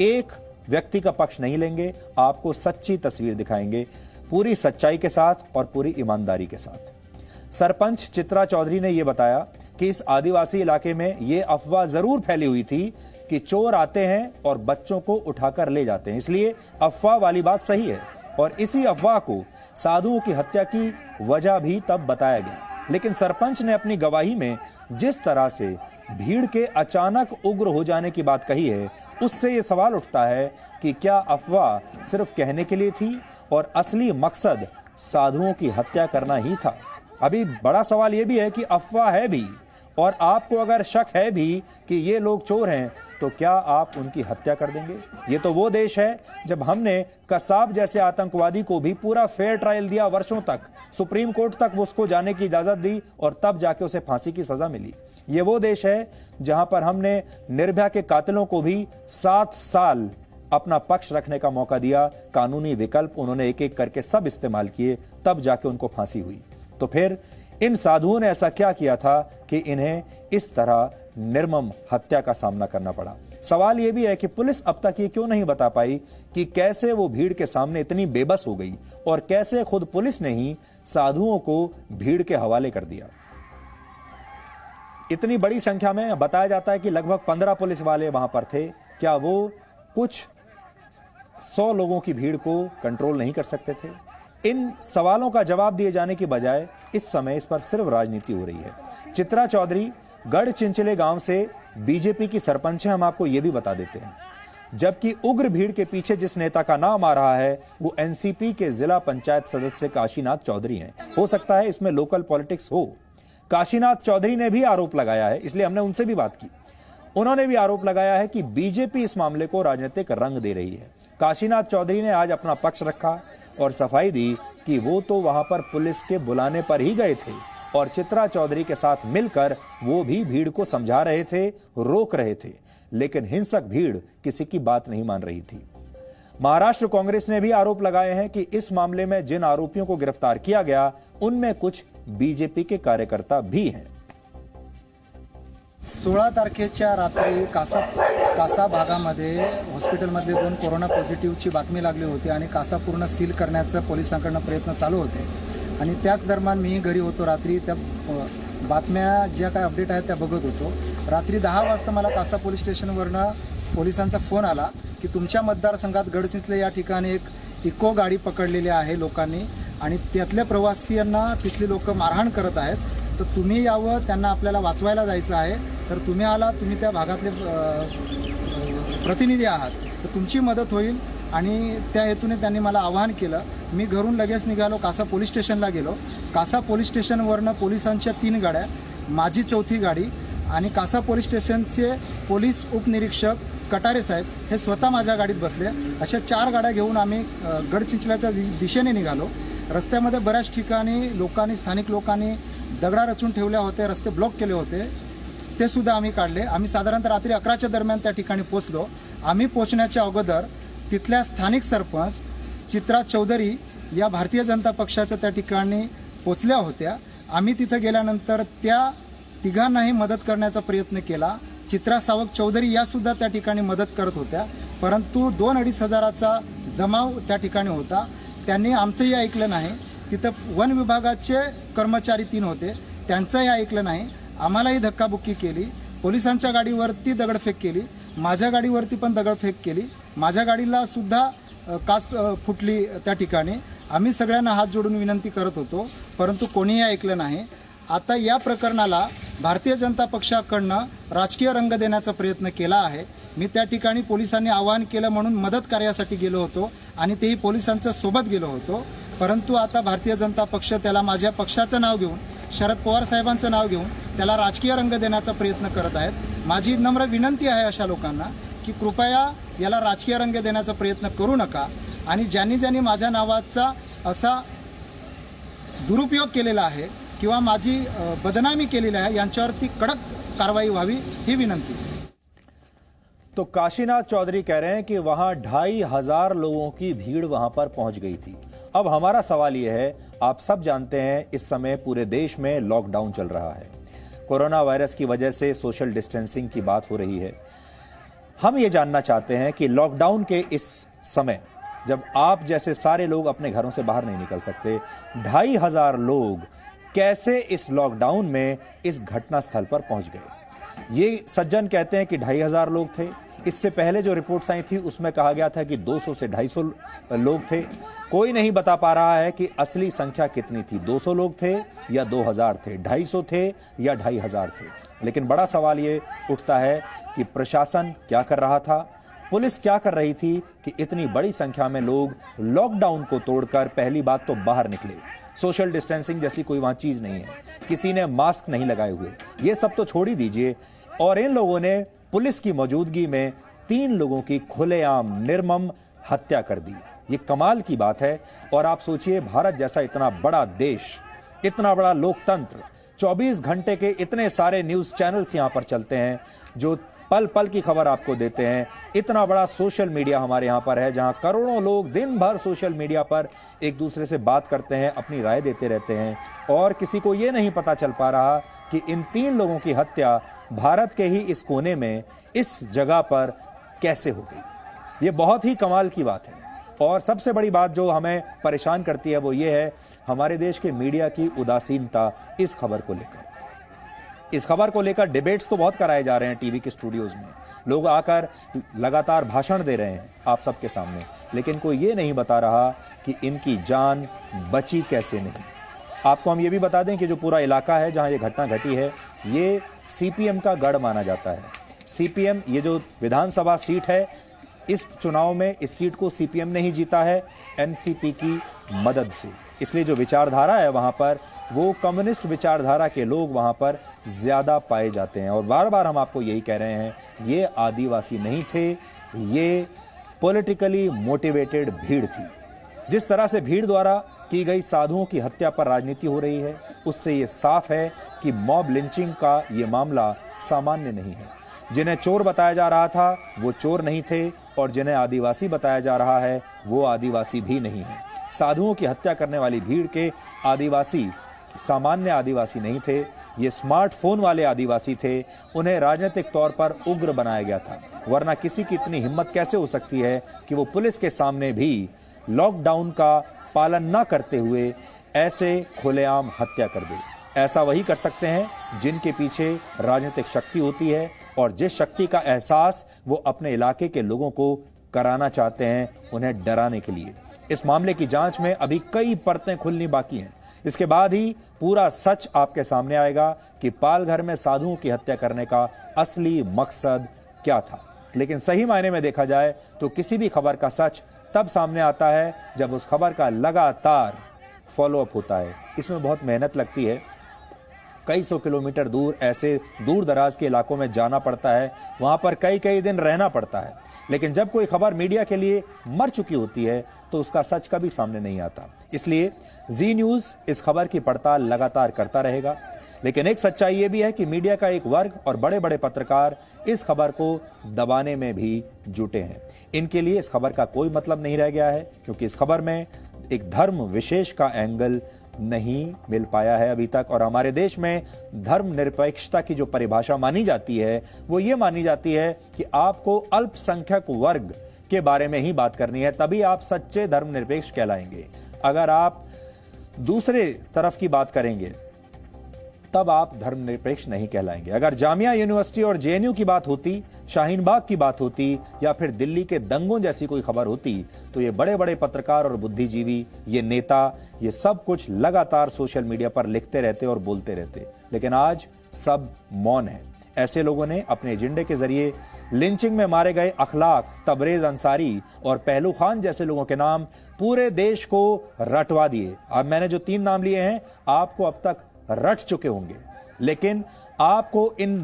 एक व्यक्ति का पक्ष नहीं लेंगे, आपको सच्ची तस्वीर दिखाएंगे, पूरी सच्चाई के साथ और पूरी ईमानदारी के साथ। सरपंच चित्रा चौधरी ने यह बताया कि इस आदिवासी इलाके में यह अफवाह जरूर फैली हुई थी कि चोर आते हैं और बच्चों को उठाकर ले जाते हैं, इसलिए अफवाह वाली बात सही है। और इसी अफवाह को साधुओं की हत्या की वजह भी तब बताया गया। लेकिन सरपंच ने अपनी गवाही में जिस तरह से भीड़ के अचानक उग्र हो जाने की बात कही है, उससे यह सवाल उठता है कि क्या अफवाह सिर्फ कहने के लिए थी और असली मकसद साधुओं की हत्या करना ही था। अभी बड़ा सवाल यह भी है कि अफवाह है भी और आपको अगर शक है भी कि ये लोग चोर हैं, तो क्या आप उनकी हत्या कर देंगे? ये तो वो देश है जब हमने कसाब जैसे आतंकवादी को भी पूरा फेयर ट्रायल दिया, वर्षों तक सुप्रीम कोर्ट तक उसको जाने की इजाजत दी और तब जाके उसे फांसी की सजा मिली। ये वो देश है जहां पर हमने निर्भया के कातिलों को भी 7 साल अपना पक्ष रखने का मौका दिया। कानूनी विकल्प उन्होंने एक एक करके सब इस्तेमाल किए, तब जाके उनको फांसी हुई। तो फिर इन साधुओं ने ऐसा क्या किया था कि इन्हें इस तरह निर्मम हत्या का सामना करना पड़ा? सवाल यह भी है कि पुलिस अब तक ये क्यों नहीं बता पाई कि कैसे वो भीड़ के सामने इतनी बेबस हो गई और कैसे खुद पुलिस ने ही साधुओं को भीड़ के हवाले कर दिया। इतनी बड़ी संख्या में बताया जाता है कि लगभग 15 पुलिस वाले वहां पर थे। क्या वो कुछ 100 लोगों की भीड़ को कंट्रोल नहीं कर सकते थे? इन सवालों का जवाब दिए जाने की बजाय इस समय इस पर सिर्फ राजनीति हो रही है। चित्रा चौधरी गढ़चिंचले गांव से बीजेपी की सरपंच है, हम आपको यह भी बता देते हैं। जबकि उग्र भीड़ के पीछे जिस नेता का नाम आ रहा है वो एनसीपी के जिला पंचायत सदस्य काशीनाथ चौधरी हैं। हो सकता है इसमें लोकल पॉलिटिक्स हो। काशीनाथ चौधरी ने भी आरोप लगाया है, इसलिए हमने उनसे भी बात की। उन्होंने भी आरोप लगाया है कि बीजेपी इस मामले को राजनीतिक रंग दे रही है। काशीनाथ चौधरी ने आज अपना पक्ष रखा और सफाई दी कि वो तो वहां पर पुलिस के बुलाने पर ही गए थे और चित्रा चौधरी के साथ मिलकर वो भी भीड़ को समझा रहे थे, रोक रहे थे, लेकिन हिंसक भीड़ किसी की बात नहीं मान रही थी। महाराष्ट्र कांग्रेस ने भी आरोप लगाए हैं कि इस मामले में जिन आरोपियों को गिरफ्तार किया गया उनमें कुछ बीजेपी के कार्यकर्ता भी हैं। 16 तारखेच्या रात्री कासा भागामध्ये हॉस्पिटलमधले 2 कोरोना पॉझिटिव्हची बातमी लागली होती आणि कासा पूर्ण सील करण्याचा पोलिसांकडून प्रयत्न चालू होते आणि त्याच दरम्यान मी घरी होतो। रात्री त्या बातम्या ज्या काय अपडेट आहेत त्या बघत होतो। रात्री 10 वाजता मला कासा पोलीस स्टेशनवरनं पोलिसांचा फोन आला की तुमच्या मतदारसंघात गडचिंचले या ठिकाणी एक इको गाडी पकडलेली आहे लोकांनी आणि त्यातल्या प्रवासीयांना तिथली लोक मारहाण करत आहेत, तर तुम्ही यावं, त्यांना आपल्याला वाचवायला जायचं आहे, तर तुम्ही आला, तुम्ही त्या भागातले प्रतिनिधी आहात, तर तुमची मदत होईल। आणि त्या हेतूने त्यांनी मला आवाहन केलं। मी घरून लगेच निघालो, कासा पोलीस स्टेशनला गेलो। कासा पोलीस स्टेशनवरनं पोलिसांच्या 3 गाड्या, माझी 4थी गाडी आणि कासा पोलीस स्टेशनचे पोलीस उपनिरीक्षक कटारे साहेब हे स्वतः माझ्या गाडीत बसले। अशा 4 गाड्या घेऊन आम्ही गडचिंचल्याच्या दिशेने निघालो। रस्त्यामध्ये बऱ्याच ठिकाणी लोकांनी, स्थानिक लोकांनी दगडा रचून ठेवल्या होते, रस्ते ब्लॉक केले होते, ते सुद्धा आम्ही काढले। आम्ही साधारणतः रात्री 11च्या दरम्यान त्या ठिकाणी पोहोचलो। आम्ही पोहोचण्याच्या अगोदर तिथल्या स्थानिक सरपंच चित्रा चौधरी या भारतीय जनता पक्षाच्या त्या ठिकाणी पोहोचल्या होत्या। आम्ही तिथे गेल्यानंतर त्या तिघांनाही मदत करण्याचा प्रयत्न केला। चित्रा सावक चौधरी या सुद्धा त्या ठिकाणी मदत करत होत्या, परंतु 2-2.5 हजाराचा जमाव त्या ठिकाणी होता। त्यांनी आमचंही ऐकलं नाही। तिथं वन विभागाचे कर्मचारी 3 होते, त्यांचंही ऐकलं नाही। आम्हालाही धक्काबुक्की केली। पोलिसांच्या गाडीवरती दगडफेक केली, माझ्या गाडीवरती पण दगडफेक केली। माझ्या गाडीला सुद्धा काच फुटली त्या ठिकाणी। आम्ही सगळ्यांना हात जोडून विनंती करत होतो, परंतु कोणीही ऐकलं नाही। आता या प्रकरणाला भारतीय जनता पक्षाकडनं राजकीय रंग देण्याचा प्रयत्न केला आहे। मी त्या ठिकाणी पोलिसांनी आवाहन केलं म्हणून मदत कार्यासाठी गेलो होतो आणि तेही पोलिसांच्या सोबत गेलो होतो, परंतु आता भारतीय जनता पक्ष त्याला माझ्या पक्षाचं नाव घेऊन, शरद पवार साहेबांचं नाव घेऊन त्याला राजकीय रंग देण्याचा प्रयत्न करत आहेत। माझी नम्र विनंती आहे अशा लोकांना की कृपया याला राजकीय रंग देण्याचा प्रयत्न करू नका आणि ज्यांनी माझ्या नावाचा असा दुरुपयोग केलेला आहे किंवा माझी बदनामी केलेली आहे यांच्यावरती कडक कारवाई व्हावी ही विनंती। तो काशीनाथ चौधरी कह रहे हैं कि वहां 2500 लोगों की भीड़ वहां पर पहुंच गई थी। अब हमारा सवाल यह है, आप सब जानते हैं इस समय पूरे देश में लॉकडाउन चल रहा है। कोरोना वायरस की वजह से सोशल डिस्टेंसिंग की बात हो रही है। हम ये जानना चाहते हैं कि लॉकडाउन के इस समय जब आप जैसे सारे लोग अपने घरों से बाहर नहीं निकल सकते, 2500 लोग कैसे इस लॉकडाउन में इस घटना स्थल पर पहुंच गए। ये सज्जन कहते हैं कि 2500 लोग थे। इससे पहले जो रिपोर्ट्स आई थी उसमें कहा गया था कि 200 से 250 लोग थे। कोई नहीं बता पा रहा है कि असली संख्या कितनी थी, 200 लोग थे या 2000 थे, 250 थे या 2500 थे। लेकिन बड़ा सवाल ये उठता है कि प्रशासन क्या कर रहा था, पुलिस क्या कर रही थी कि इतनी बड़ी संख्या में लोग लॉकडाउन को तोड़कर पहली बात तो बाहर निकले। सोशल डिस्टेंसिंग जैसी कोई वहां चीज नहीं है, किसी ने मास्क नहीं लगाए हुए, ये सब तो छोड़ ही दीजिए। और इन लोगों ने पुलिस की मौजूदगी में 3 लोगों की खुलेआम निर्मम हत्या कर दी। ये कमाल की बात है। और आप सोचिए, भारत जैसा इतना बड़ा देश, इतना बड़ा लोकतंत्र, 24 घंटे के इतने सारे न्यूज चैनल्स यहां पर चलते हैं जो पल पल की खबर आपको देते हैं। इतना बड़ा सोशल मीडिया हमारे यहाँ पर है जहाँ करोड़ों लोग दिन भर सोशल मीडिया पर एक दूसरे से बात करते हैं, अपनी राय देते रहते हैं। और किसी को ये नहीं पता चल पा रहा कि इन 3 लोगों की हत्या भारत के ही इस कोने में, इस जगह पर कैसे हो गई। ये बहुत ही कमाल की बात है। और सबसे बड़ी बात जो हमें परेशान करती है वो ये है हमारे देश के मीडिया की उदासीनता इस खबर को लेकर। इस खबर को लेकर डिबेट्स तो बहुत कराए जा रहे हैं टीवी के स्टूडियोज में, लोग आकर लगातार भाषण दे रहे हैं आप सबके सामने, लेकिन कोई ये नहीं बता रहा कि इनकी जान बची कैसे नहीं। आपको हम ये भी बता दें कि जो पूरा इलाका है जहां ये घटना घटी है, ये सीपीएम का गढ़ माना जाता है। सीपीएम, ये जो विधानसभा सीट है, इस चुनाव में इस सीट को सीपीएम ने ही जीता है एनसीपी की मदद से। इसलिए जो विचारधारा है वहां पर, वो कम्युनिस्ट विचारधारा के लोग वहां पर ज्यादा पाए जाते हैं। और बार बार हम आपको यही कह रहे हैं, ये आदिवासी नहीं थे, ये पॉलिटिकली मोटिवेटेड भीड़ थी। जिस तरह से भीड़ द्वारा की गई साधुओं की हत्या पर राजनीति हो रही है, उससे ये साफ है कि मॉब लिंचिंग का ये मामला सामान्य नहीं है। जिन्हें चोर बताया जा रहा था वो चोर नहीं थे, और जिन्हें आदिवासी बताया जा रहा है वो आदिवासी भी नहीं है। साधुओं की हत्या करने वाली भीड़ के आदिवासी सामान्य आदिवासी नहीं थे, ये स्मार्टफोन वाले आदिवासी थे। उन्हें राजनीतिक तौर पर उग्र बनाया गया था, वरना किसी की इतनी हिम्मत कैसे हो सकती है कि वो पुलिस के सामने भी लॉकडाउन का पालन न करते हुए ऐसे खुलेआम हत्या कर दे। ऐसा वही कर सकते हैं जिनके पीछे राजनीतिक शक्ति होती है, और जिस शक्ति का एहसास वो अपने इलाके के लोगों को कराना चाहते हैं, उन्हें डराने के लिए। इस मामले की जांच में अभी कई परतें खुलनी बाकी हैं। इसके बाद ही पूरा सच आपके सामने आएगा कि पालघर में साधुओं की हत्या करने का असली मकसद क्या था। लेकिन सही मायने में देखा जाए तो किसी भी खबर का सच तब सामने आता है जब उस खबर का लगातार फॉलोअप होता है। इसमें बहुत मेहनत लगती है, कई सौ किलोमीटर दूर ऐसे दूर दराज के इलाकों में जाना पड़ता है, वहां पर कई कई दिन रहना पड़ता है। लेकिन जब कोई खबर मीडिया के लिए मर चुकी होती है तो उसका सच कभी सामने नहीं आता। इसलिए जी न्यूज इस खबर की पड़ताल लगातार करता रहेगा। लेकिन एक सच्चाई ये भी है कि मीडिया का एक वर्ग और बड़े बड़े पत्रकार इस खबर को दबाने में भी जुटे हैं। इनके लिए इस खबर का कोई मतलब नहीं रह गया है, क्योंकि इस खबर में एक धर्म विशेष का एंगल नहीं मिल पाया है अभी तक। और हमारे देश में धर्मनिरपेक्षता की जो परिभाषा मानी जाती है वो ये मानी जाती है कि आपको अल्पसंख्यक वर्ग के बारे में ही बात करनी है, तभी आप सच्चे धर्मनिरपेक्ष कहलाएंगे। अगर आप दूसरे तरफ की बात करेंगे तब आप धर्मनिरपेक्ष नहीं कहलाएंगे। अगर जामिया यूनिवर्सिटी और जेएनयू की बात होती, शाहीन बाग की बात होती, या फिर दिल्ली के दंगों जैसी कोई खबर होती, तो ये बड़े बड़े पत्रकार और बुद्धिजीवी, ये नेता, ये सब कुछ लगातार सोशल मीडिया पर लिखते रहते और बोलते रहते। लेकिन आज सब मौन है। ऐसे लोगों ने अपने एजेंडे के जरिए लिंचिंग में मारे गए अखलाक, तबरेज अंसारी और पहलू खान जैसे लोगों के नाम पूरे देश को रटवा दिए। अब मैंने जो 3 नाम लिए हैं आपको अब तक रट चुके होंगे, लेकिन आपको इन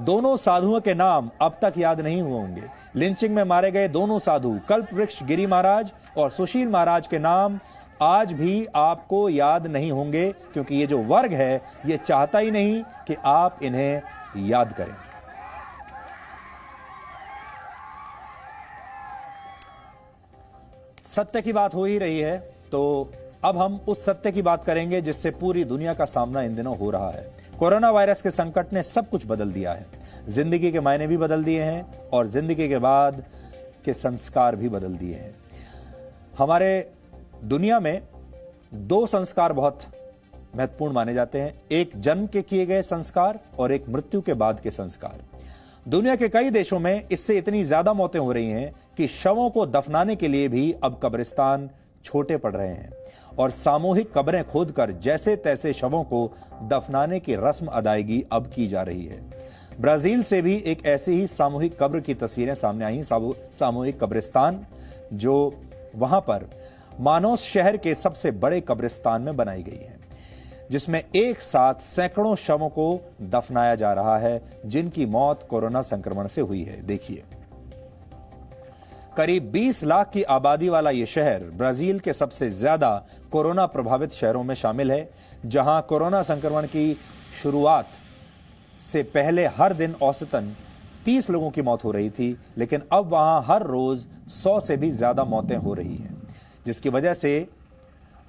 दोनों साधुओं के नाम अब तक याद नहीं हुए होंगे। लिंचिंग में मारे गए दोनों साधु कल्पवृक्ष गिरी महाराज और सुशील महाराज के नाम आज भी आपको याद नहीं होंगे, क्योंकि ये जो वर्ग है ये चाहता ही नहीं कि आप इन्हें याद करें। सत्य की बात हो ही रही है, तो अब हम उस सत्य की बात करेंगे जिससे पूरी दुनिया का सामना इन दिनों हो रहा है। कोरोना वायरस के संकट ने सब कुछ बदल दिया है। जिंदगी के मायने भी बदल दिए हैं और जिंदगी के बाद के संस्कार भी बदल दिए हैं। हमारे दुनिया में दो संस्कार बहुत महत्वपूर्ण माने जाते हैं, एक जन्म के किए गए संस्कार और एक मृत्यु के बाद के संस्कार। दुनिया के कई देशों में इससे इतनी ज्यादा मौतें हो रही हैं कि शवों को दफनाने के लिए भी अब कब्रिस्तान छोटे पड़ रहे हैं और सामूहिक कब्रें खोदकर जैसे तैसे शवों को दफनाने की रस्म अदायगी अब की जा रही है। ब्राजील से भी एक ऐसी ही सामूहिक कब्र की तस्वीरें सामने आई, सामूहिक कब्रिस्तान जो वहां पर मानोस शहर के सबसे बड़े कब्रिस्तान में बनाई गई है, जिसमें एक साथ सैकड़ों शवों को दफनाया जा रहा है जिनकी मौत कोरोना संक्रमण से हुई है। देखिए, करीब 20 लाख की आबादी वाला यह शहर ब्राजील के सबसे ज्यादा कोरोना प्रभावित शहरों में शामिल है, जहां कोरोना संक्रमण की शुरुआत से पहले हर दिन औसतन 30 लोगों की मौत हो रही थी, लेकिन अब वहां हर रोज 100 से भी ज्यादा मौतें हो रही हैं, जिसकी वजह से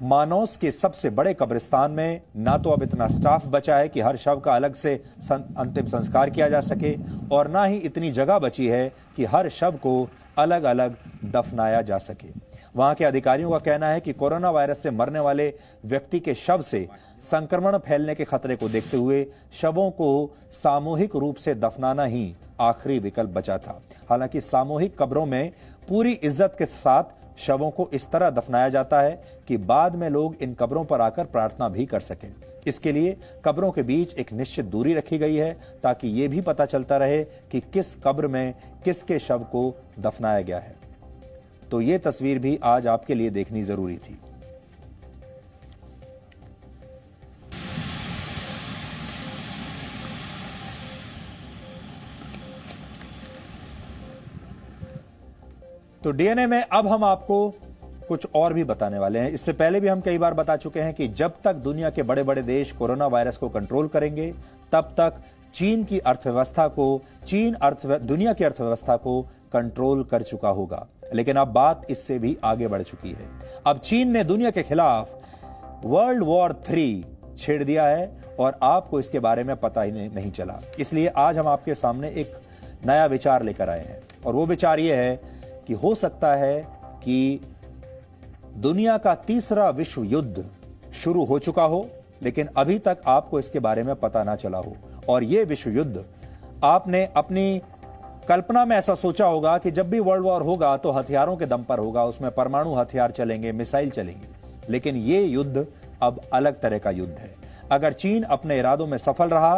मानोस के सबसे बड़े कब्रिस्तान में ना तो अब इतना स्टाफ बचा है कि हर शव का अलग से अंतिम संस्कार किया जा सके और ना ही इतनी जगह बची है कि हर शव को अलग अलग दफनाया जा सके। वहां के अधिकारियों का कहना है कि कोरोना वायरस से मरने वाले व्यक्ति के शव से संक्रमण फैलने के खतरे को देखते हुए शवों को सामूहिक रूप से दफनाना ही आखिरी विकल्प बचा था। हालांकि सामूहिक कब्रों में पूरी इज्जत के साथ शवों को इस तरह दफनाया जाता है कि बाद में लोग इन कब्रों पर आकर प्रार्थना भी कर सकें। इसके लिए कब्रों के बीच एक निश्चित दूरी रखी गई है ताकि यह भी पता चलता रहे कि किस कब्र में किसके शव को दफनाया गया है। तो यह तस्वीर भी आज आपके लिए देखनी जरूरी थी। तो डीएनए में अब हम आपको कुछ और भी बताने वाले हैं। इससे पहले भी हम कई बार बता चुके हैं कि जब तक दुनिया के बड़े बड़े देश कोरोना वायरस को कंट्रोल करेंगे, तब तक चीन की अर्थव्यवस्था को दुनिया की अर्थव्यवस्था को कंट्रोल कर चुका होगा। लेकिन अब बात इससे भी आगे बढ़ चुकी है। अब चीन ने दुनिया के खिलाफ वर्ल्ड वॉर 3 छेड़ दिया है और आपको इसके बारे में पता ही नहीं चला। इसलिए आज हम आपके सामने एक नया विचार लेकर आए हैं और वो विचार ये है कि हो सकता है कि दुनिया का तीसरा विश्व युद्ध शुरू हो चुका हो, लेकिन अभी तक आपको इसके बारे में पता ना चला हो। और यह विश्व युद्ध आपने अपनी कल्पना में ऐसा सोचा होगा कि जब भी वर्ल्ड वॉर होगा तो हथियारों के दम पर होगा, उसमें परमाणु हथियार चलेंगे, मिसाइल चलेंगे। लेकिन यह युद्ध अब अलग तरह का युद्ध है। अगर चीन अपने इरादों में सफल रहा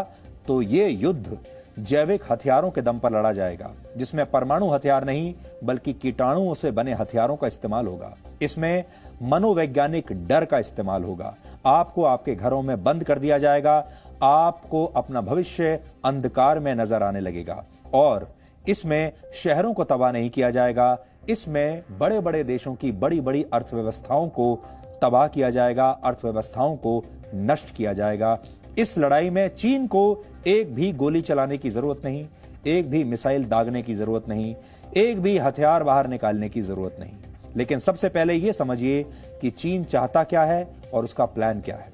तो यह युद्ध जैविक हथियारों के दम पर लड़ा जाएगा, जिसमें परमाणु हथियार नहीं बल्कि कीटाणुओं से बने हथियारों का इस्तेमाल होगा। इसमें मनोवैज्ञानिक डर का इस्तेमाल होगा। आपको आपके घरों में बंद कर दिया जाएगा, आपको अपना भविष्य अंधकार में नजर आने लगेगा और इसमें शहरों को तबाह नहीं किया जाएगा, इसमें बड़े बड़े देशों की बड़ी बड़ी अर्थव्यवस्थाओं को तबाह किया जाएगा, अर्थव्यवस्थाओं को नष्ट किया जाएगा। इस लड़ाई में चीन को एक भी गोली चलाने की जरूरत नहीं, एक भी मिसाइल दागने की जरूरत नहीं, एक भी हथियार बाहर निकालने की जरूरत नहीं। लेकिन सबसे पहले यह समझिए कि चीन चाहता क्या है और उसका प्लान क्या है।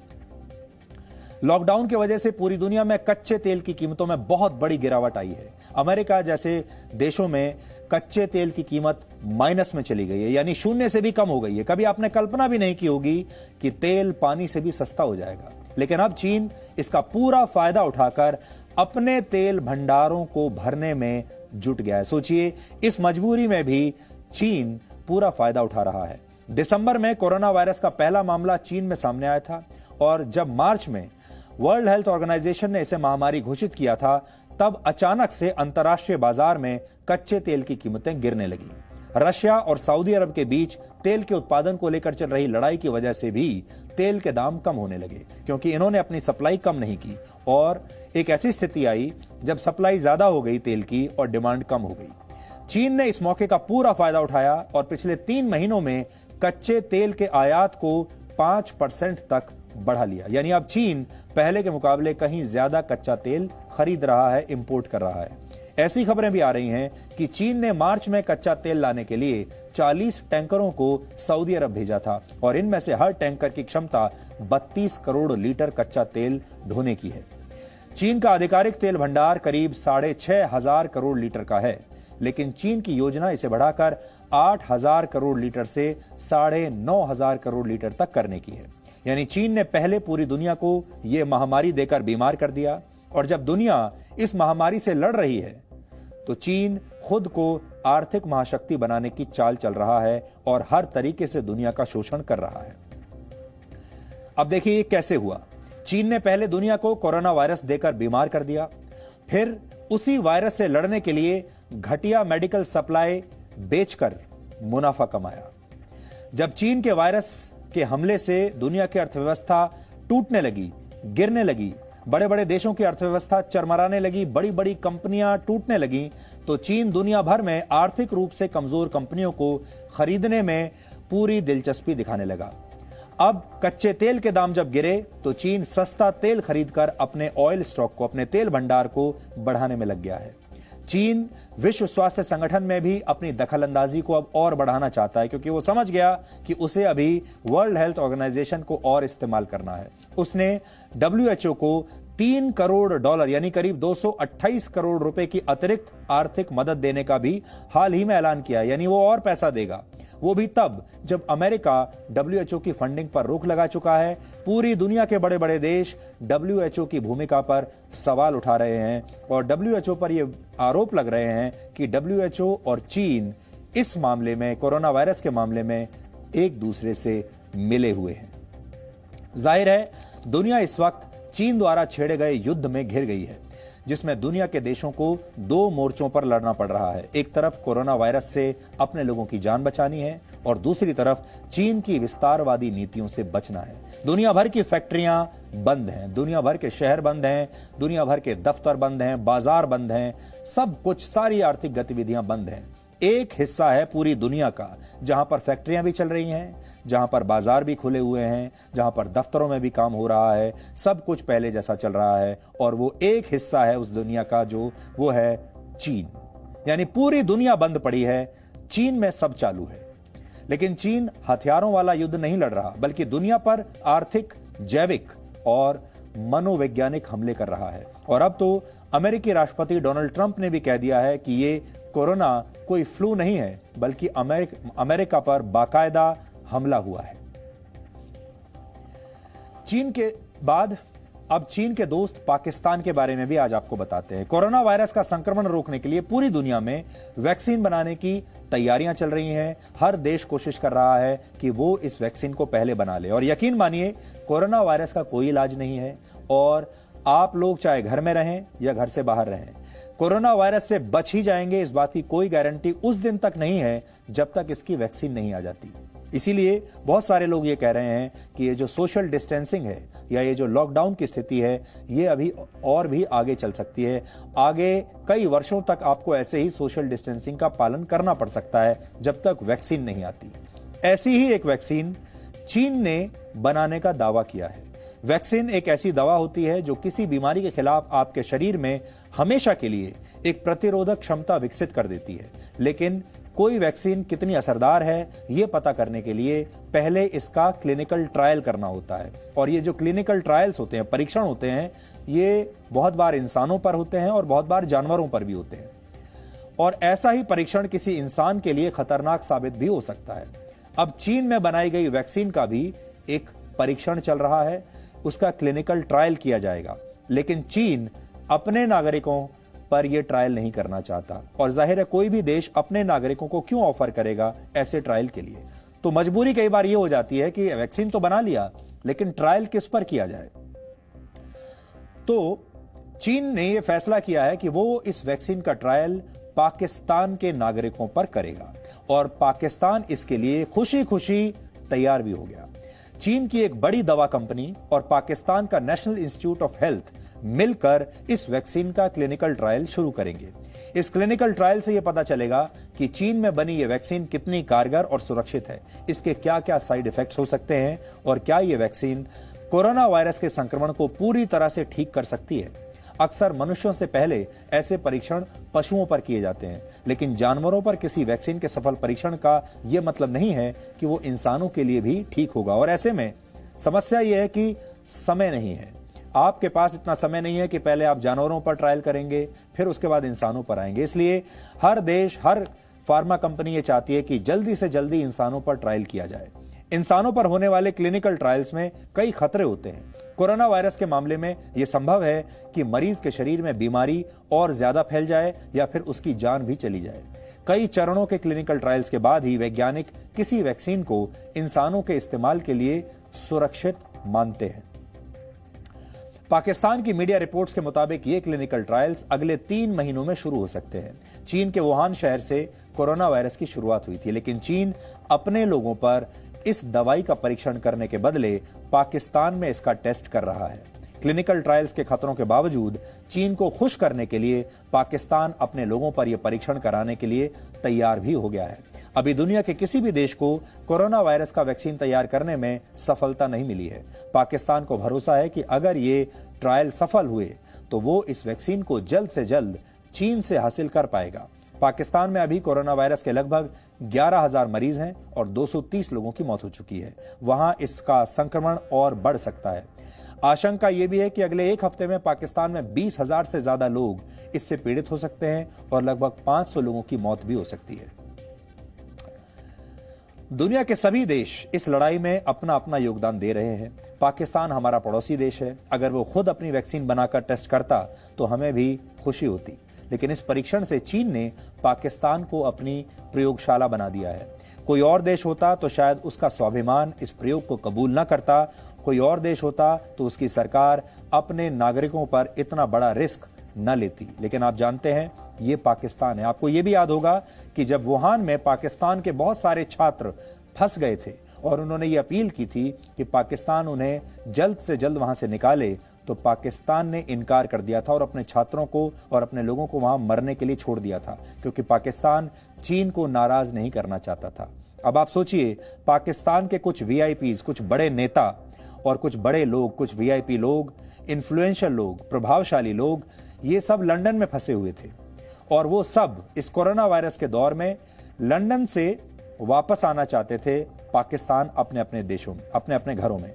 लॉकडाउन की वजह से पूरी दुनिया में कच्चे तेल की कीमतों में बहुत बड़ी गिरावट आई है। अमेरिका जैसे देशों में कच्चे तेल की कीमत माइनस में चली गई है, यानी शून्य से भी कम हो गई है। कभी आपने कल्पना भी नहीं की होगी कि तेल पानी से भी सस्ता हो जाएगा। लेकिन अब चीन इसका पूरा फायदा उठाकर अपने तेल भंडारों को भरने में जुट गया है। सोचिए, इस मजबूरी में भी चीन पूरा फायदा उठा रहा है। दिसंबर में कोरोना वायरस का पहला मामला चीन में सामने आया था और जब मार्च में वर्ल्ड हेल्थ ऑर्गेनाइजेशन ने इसे महामारी घोषित किया था, तब अचानक से अंतर्राष्ट्रीय बाजार में कच्चे तेल की कीमतें गिरने लगी। रशिया और सऊदी अरब के बीच तेल के उत्पादन को लेकर चल रही लड़ाई की वजह से भी तेल के दाम कम होने लगे, क्योंकि इन्होंने अपनी सप्लाई कम नहीं की और एक ऐसी स्थिति आई जब सप्लाई ज्यादा हो गई तेल की और डिमांड कम हो गई। चीन ने इस मौके का पूरा फायदा उठाया और पिछले 3 महीनों में कच्चे तेल के आयात को 5% तक बढ़ा लिया। यानी अब चीन पहले के मुकाबले कहीं ज्यादा कच्चा तेल खरीद रहा है, इंपोर्ट कर रहा है। ऐसी खबरें भी आ रही हैं कि चीन ने मार्च में कच्चा तेल लाने के लिए 40 टैंकरों को सऊदी अरब भेजा था और इनमें से हर टैंकर की क्षमता 32 करोड़ लीटर कच्चा तेल ढोने की है। चीन का आधिकारिक तेल भंडार करीब 6,500 करोड़ लीटर का है, लेकिन चीन की योजना इसे बढ़ाकर 8,000 करोड़ लीटर से 9,500 करोड़ लीटर तक करने की है। यानी चीन ने पहले पूरी दुनिया को यह महामारी देकर बीमार कर दिया, और जब दुनिया इस महामारी से लड़ रही है तो चीन खुद को आर्थिक महाशक्ति बनाने की चाल चल रहा है और हर तरीके से दुनिया का शोषण कर रहा है। अब देखिए ये कैसे हुआ। चीन ने पहले दुनिया को कोरोना वायरस देकर बीमार कर दिया, फिर उसी वायरस से लड़ने के लिए घटिया मेडिकल सप्लाई बेचकर मुनाफा कमाया। जब चीन के वायरस के हमले से दुनिया की अर्थव्यवस्था टूटने लगी, गिरने लगी, बड़े बड़े देशों की अर्थव्यवस्था चरमराने लगी, बड़ी बड़ी कंपनियां टूटने लगी, तो चीन दुनिया भर में आर्थिक रूप से कमजोर कंपनियों को खरीदने में पूरी दिलचस्पी दिखाने लगा। अब कच्चे तेल के दाम जब गिरे तो चीन सस्ता तेल खरीदकर अपने ऑयल स्टॉक को, अपने तेल भंडार को बढ़ाने में लग गया है। चीन विश्व स्वास्थ्य संगठन में भी अपनी दखलंदाजी को अब और बढ़ाना चाहता है, क्योंकि वो समझ गया कि उसे अभी वर्ल्ड हेल्थ ऑर्गेनाइजेशन को और इस्तेमाल करना है। उसने WHO को $3 करोड़ यानी करीब 228 करोड़ रुपए की अतिरिक्त आर्थिक मदद देने का भी हाल ही में ऐलान किया, यानी वो और पैसा देगा। वो भी तब जब अमेरिका WHO की फंडिंग पर रोक लगा चुका है। पूरी दुनिया के बड़े बड़े देश WHO की भूमिका पर सवाल उठा रहे हैं और WHO पर यह आरोप लग रहे हैं कि WHO और चीन इस मामले में, कोरोना वायरस के मामले में एक दूसरे से मिले हुए हैं। जाहिर है दुनिया इस वक्त चीन द्वारा छेड़े गए युद्ध में घिर गई है, जिसमें दुनिया के देशों को 2 मोर्चों पर लड़ना पड़ रहा है। एक तरफ कोरोना वायरस से अपने लोगों की जान बचानी है और दूसरी तरफ चीन की विस्तारवादी नीतियों से बचना है। दुनिया भर की फैक्ट्रियां बंद हैं, दुनिया भर के शहर बंद हैं, दुनिया भर के दफ्तर बंद हैं, बाजार बंद हैं, सब कुछ, सारी आर्थिक गतिविधियां बंद हैं। एक हिस्सा है पूरी दुनिया का जहां पर फैक्ट्रियां भी चल रही हैं, जहां पर बाजार भी खुले हुए हैं, जहां पर दफ्तरों में भी काम हो रहा है, सब कुछ पहले जैसा चल रहा है। और वो एक हिस्सा है उस दुनिया का जो वो है चीन। यानी पूरी दुनिया बंद पड़ी है, चीन में सब चालू है। लेकिन चीन हथियारों वाला युद्ध नहीं लड़ रहा, बल्कि दुनिया पर आर्थिक, जैविक और मनोवैज्ञानिक हमले कर रहा है। और अब तो अमेरिकी राष्ट्रपति डोनाल्ड ट्रंप ने भी कह दिया है कि ये कोरोना कोई फ्लू नहीं है, बल्कि अमेरिका पर बाकायदा हमला हुआ है। चीन के बाद अब चीन के दोस्त पाकिस्तान के बारे में भी आज आपको बताते हैं। कोरोना वायरस का संक्रमण रोकने के लिए पूरी दुनिया में वैक्सीन बनाने की तैयारियां चल रही हैं। हर देश कोशिश कर रहा है कि वो इस वैक्सीन को पहले बना ले। और यकीन मानिए कोरोना वायरस का कोई इलाज नहीं है और आप लोग चाहे घर में रहें या घर से बाहर रहें, कोरोना वायरस से बच ही जाएंगे, इस बात की कोई गारंटी उस दिन तक नहीं है जब तक इसकी वैक्सीन नहीं आ जाती। इसीलिए बहुत सारे लोग ये कह रहे हैं कि ये जो सोशल डिस्टेंसिंग है या ये जो लॉकडाउन की स्थिति है, ये अभी और भी आगे चल सकती है। आगे कई वर्षों तक आपको ऐसे ही सोशल डिस्टेंसिंग का पालन करना पड़ सकता है जब तक वैक्सीन नहीं आती। ऐसी ही एक वैक्सीन चीन ने बनाने का दावा किया है। वैक्सीन एक ऐसी दवा होती है जो किसी बीमारी के खिलाफ आपके शरीर में हमेशा के लिए एक प्रतिरोधक क्षमता विकसित कर देती है। लेकिन कोई वैक्सीन कितनी असरदार है यह पता करने के लिए पहले इसका क्लिनिकल ट्रायल करना होता है। और ये जो क्लिनिकल ट्रायल्स होते हैं, परीक्षण होते हैं, ये बहुत बार इंसानों पर होते हैं और बहुत बार जानवरों पर भी होते हैं। और ऐसा ही परीक्षण किसी इंसान के लिए खतरनाक साबित भी हो सकता है। अब चीन में बनाई गई वैक्सीन का भी एक परीक्षण चल रहा है, उसका क्लिनिकल ट्रायल किया जाएगा। लेकिन चीन अपने नागरिकों पर यह ट्रायल नहीं करना चाहता और जाहिर है कोई भी देश अपने नागरिकों को क्यों ऑफर करेगा ऐसे ट्रायल के लिए। तो मजबूरी कई बार यह हो जाती है कि वैक्सीन तो बना लिया लेकिन ट्रायल किस पर किया जाए। तो चीन ने यह फैसला किया है कि वो इस वैक्सीन का ट्रायल पाकिस्तान के नागरिकों पर करेगा और पाकिस्तान इसके लिए खुशी खुशी तैयार भी हो गया। चीन की एक बड़ी दवा कंपनी और पाकिस्तान का नेशनल इंस्टीट्यूट ऑफ हेल्थ मिलकर इस वैक्सीन का क्लिनिकल ट्रायल शुरू करेंगे। इस क्लिनिकल ट्रायल से यह पता चलेगा कि चीन में बनी यह वैक्सीन कितनी कारगर और सुरक्षित है, इसके क्या क्या साइड इफेक्ट्स हो सकते हैं और क्या यह वैक्सीन कोरोना वायरस के संक्रमण को पूरी तरह से ठीक कर सकती है। अक्सर मनुष्यों से पहले ऐसे परीक्षण पशुओं पर किए जाते हैं, लेकिन जानवरों पर किसी वैक्सीन के सफल परीक्षण का यह मतलब नहीं है कि वो इंसानों के लिए भी ठीक होगा। और ऐसे में समस्या यह है कि समय नहीं है। आपके पास इतना समय नहीं है कि पहले आप जानवरों पर ट्रायल करेंगे, फिर उसके बाद इंसानों पर आएंगे। इसलिए हर देश, हर फार्मा कंपनी ये चाहती है कि जल्दी से जल्दी इंसानों पर ट्रायल किया जाए। इंसानों पर होने वाले क्लिनिकल ट्रायल्स में कई खतरे होते हैं। कोरोना वायरस के मामले में यह संभव है कि मरीज के शरीर में बीमारी और ज्यादा फैल जाए या फिर उसकी जान भी चली जाए। कई चरणों के क्लिनिकल ट्रायल्स के बाद ही वैज्ञानिक किसी वैक्सीन को इंसानों के इस्तेमाल के लिए सुरक्षित मानते हैं। पाकिस्तान की मीडिया रिपोर्ट्स के मुताबिक ये क्लिनिकल ट्रायल्स अगले 3 महीनों में शुरू हो सकते हैं। चीन के वुहान शहर से कोरोना वायरस की शुरुआत हुई थी, लेकिन चीन अपने लोगों पर इस दवाई का परीक्षण करने के बदले पाकिस्तान में इसका टेस्ट कर रहा है। क्लिनिकल ट्रायल्स के खतरों के बावजूद चीन को खुश करने के लिए पाकिस्तान अपने लोगों पर यह परीक्षण कराने के लिए तैयार भी हो गया है। अभी दुनिया के किसी भी देश को कोरोना वायरस का वैक्सीन तैयार करने में सफलता नहीं मिली है। पाकिस्तान को भरोसा है कि अगर ये ट्रायल सफल हुए तो वो इस वैक्सीन को जल्द से जल्द चीन से हासिल कर पाएगा। पाकिस्तान में अभी कोरोना वायरस के लगभग 11,000 मरीज हैं और 230 लोगों की मौत हो चुकी है। वहां इसका संक्रमण और बढ़ सकता है। आशंका यह भी है कि अगले 1 हफ्ते में पाकिस्तान में 20,000 से ज्यादा लोग इससे पीड़ित हो सकते हैं और लगभग 500 लोगों की मौत भी हो सकती है। दुनिया के सभी देश इस लड़ाई में अपना अपना योगदान दे रहे हैं। पाकिस्तान हमारा पड़ोसी देश है। अगर वो खुद अपनी वैक्सीन बनाकर टेस्ट करता तो हमें भी खुशी होती, लेकिन इस परीक्षण से चीन ने पाकिस्तान को अपनी प्रयोगशाला बना दिया है। कोई और देश होता तो शायद उसका स्वाभिमान इस प्रयोग को कबूल न करता। कोई और देश होता तो उसकी सरकार अपने नागरिकों पर इतना बड़ा रिस्क न लेती। लेकिन आप जानते हैं ये पाकिस्तान है। आपको ये भी याद होगा कि जब वुहान में पाकिस्तान के बहुत सारे छात्र फंस गए थे और उन्होंने ये अपील की थी कि पाकिस्तान उन्हें जल्द से जल्द वहां से निकाले, तो पाकिस्तान ने इनकार कर दिया था और अपने छात्रों को और अपने लोगों को वहां मरने के लिए छोड़ दिया था, क्योंकि पाकिस्तान चीन को नाराज नहीं करना चाहता था। अब आप सोचिए, पाकिस्तान के कुछ वीआईपीज, कुछ बड़े नेता और कुछ बड़े लोग, कुछ वीआईपी लोग, इन्फ्लुएंशियल लोग, प्रभावशाली लोग, ये सब लंदन में फंसे हुए थे और वो सब इस कोरोना वायरस के दौर में लंदन से वापस आना चाहते थे पाकिस्तान, अपने अपने देशों में, अपने अपने घरों में।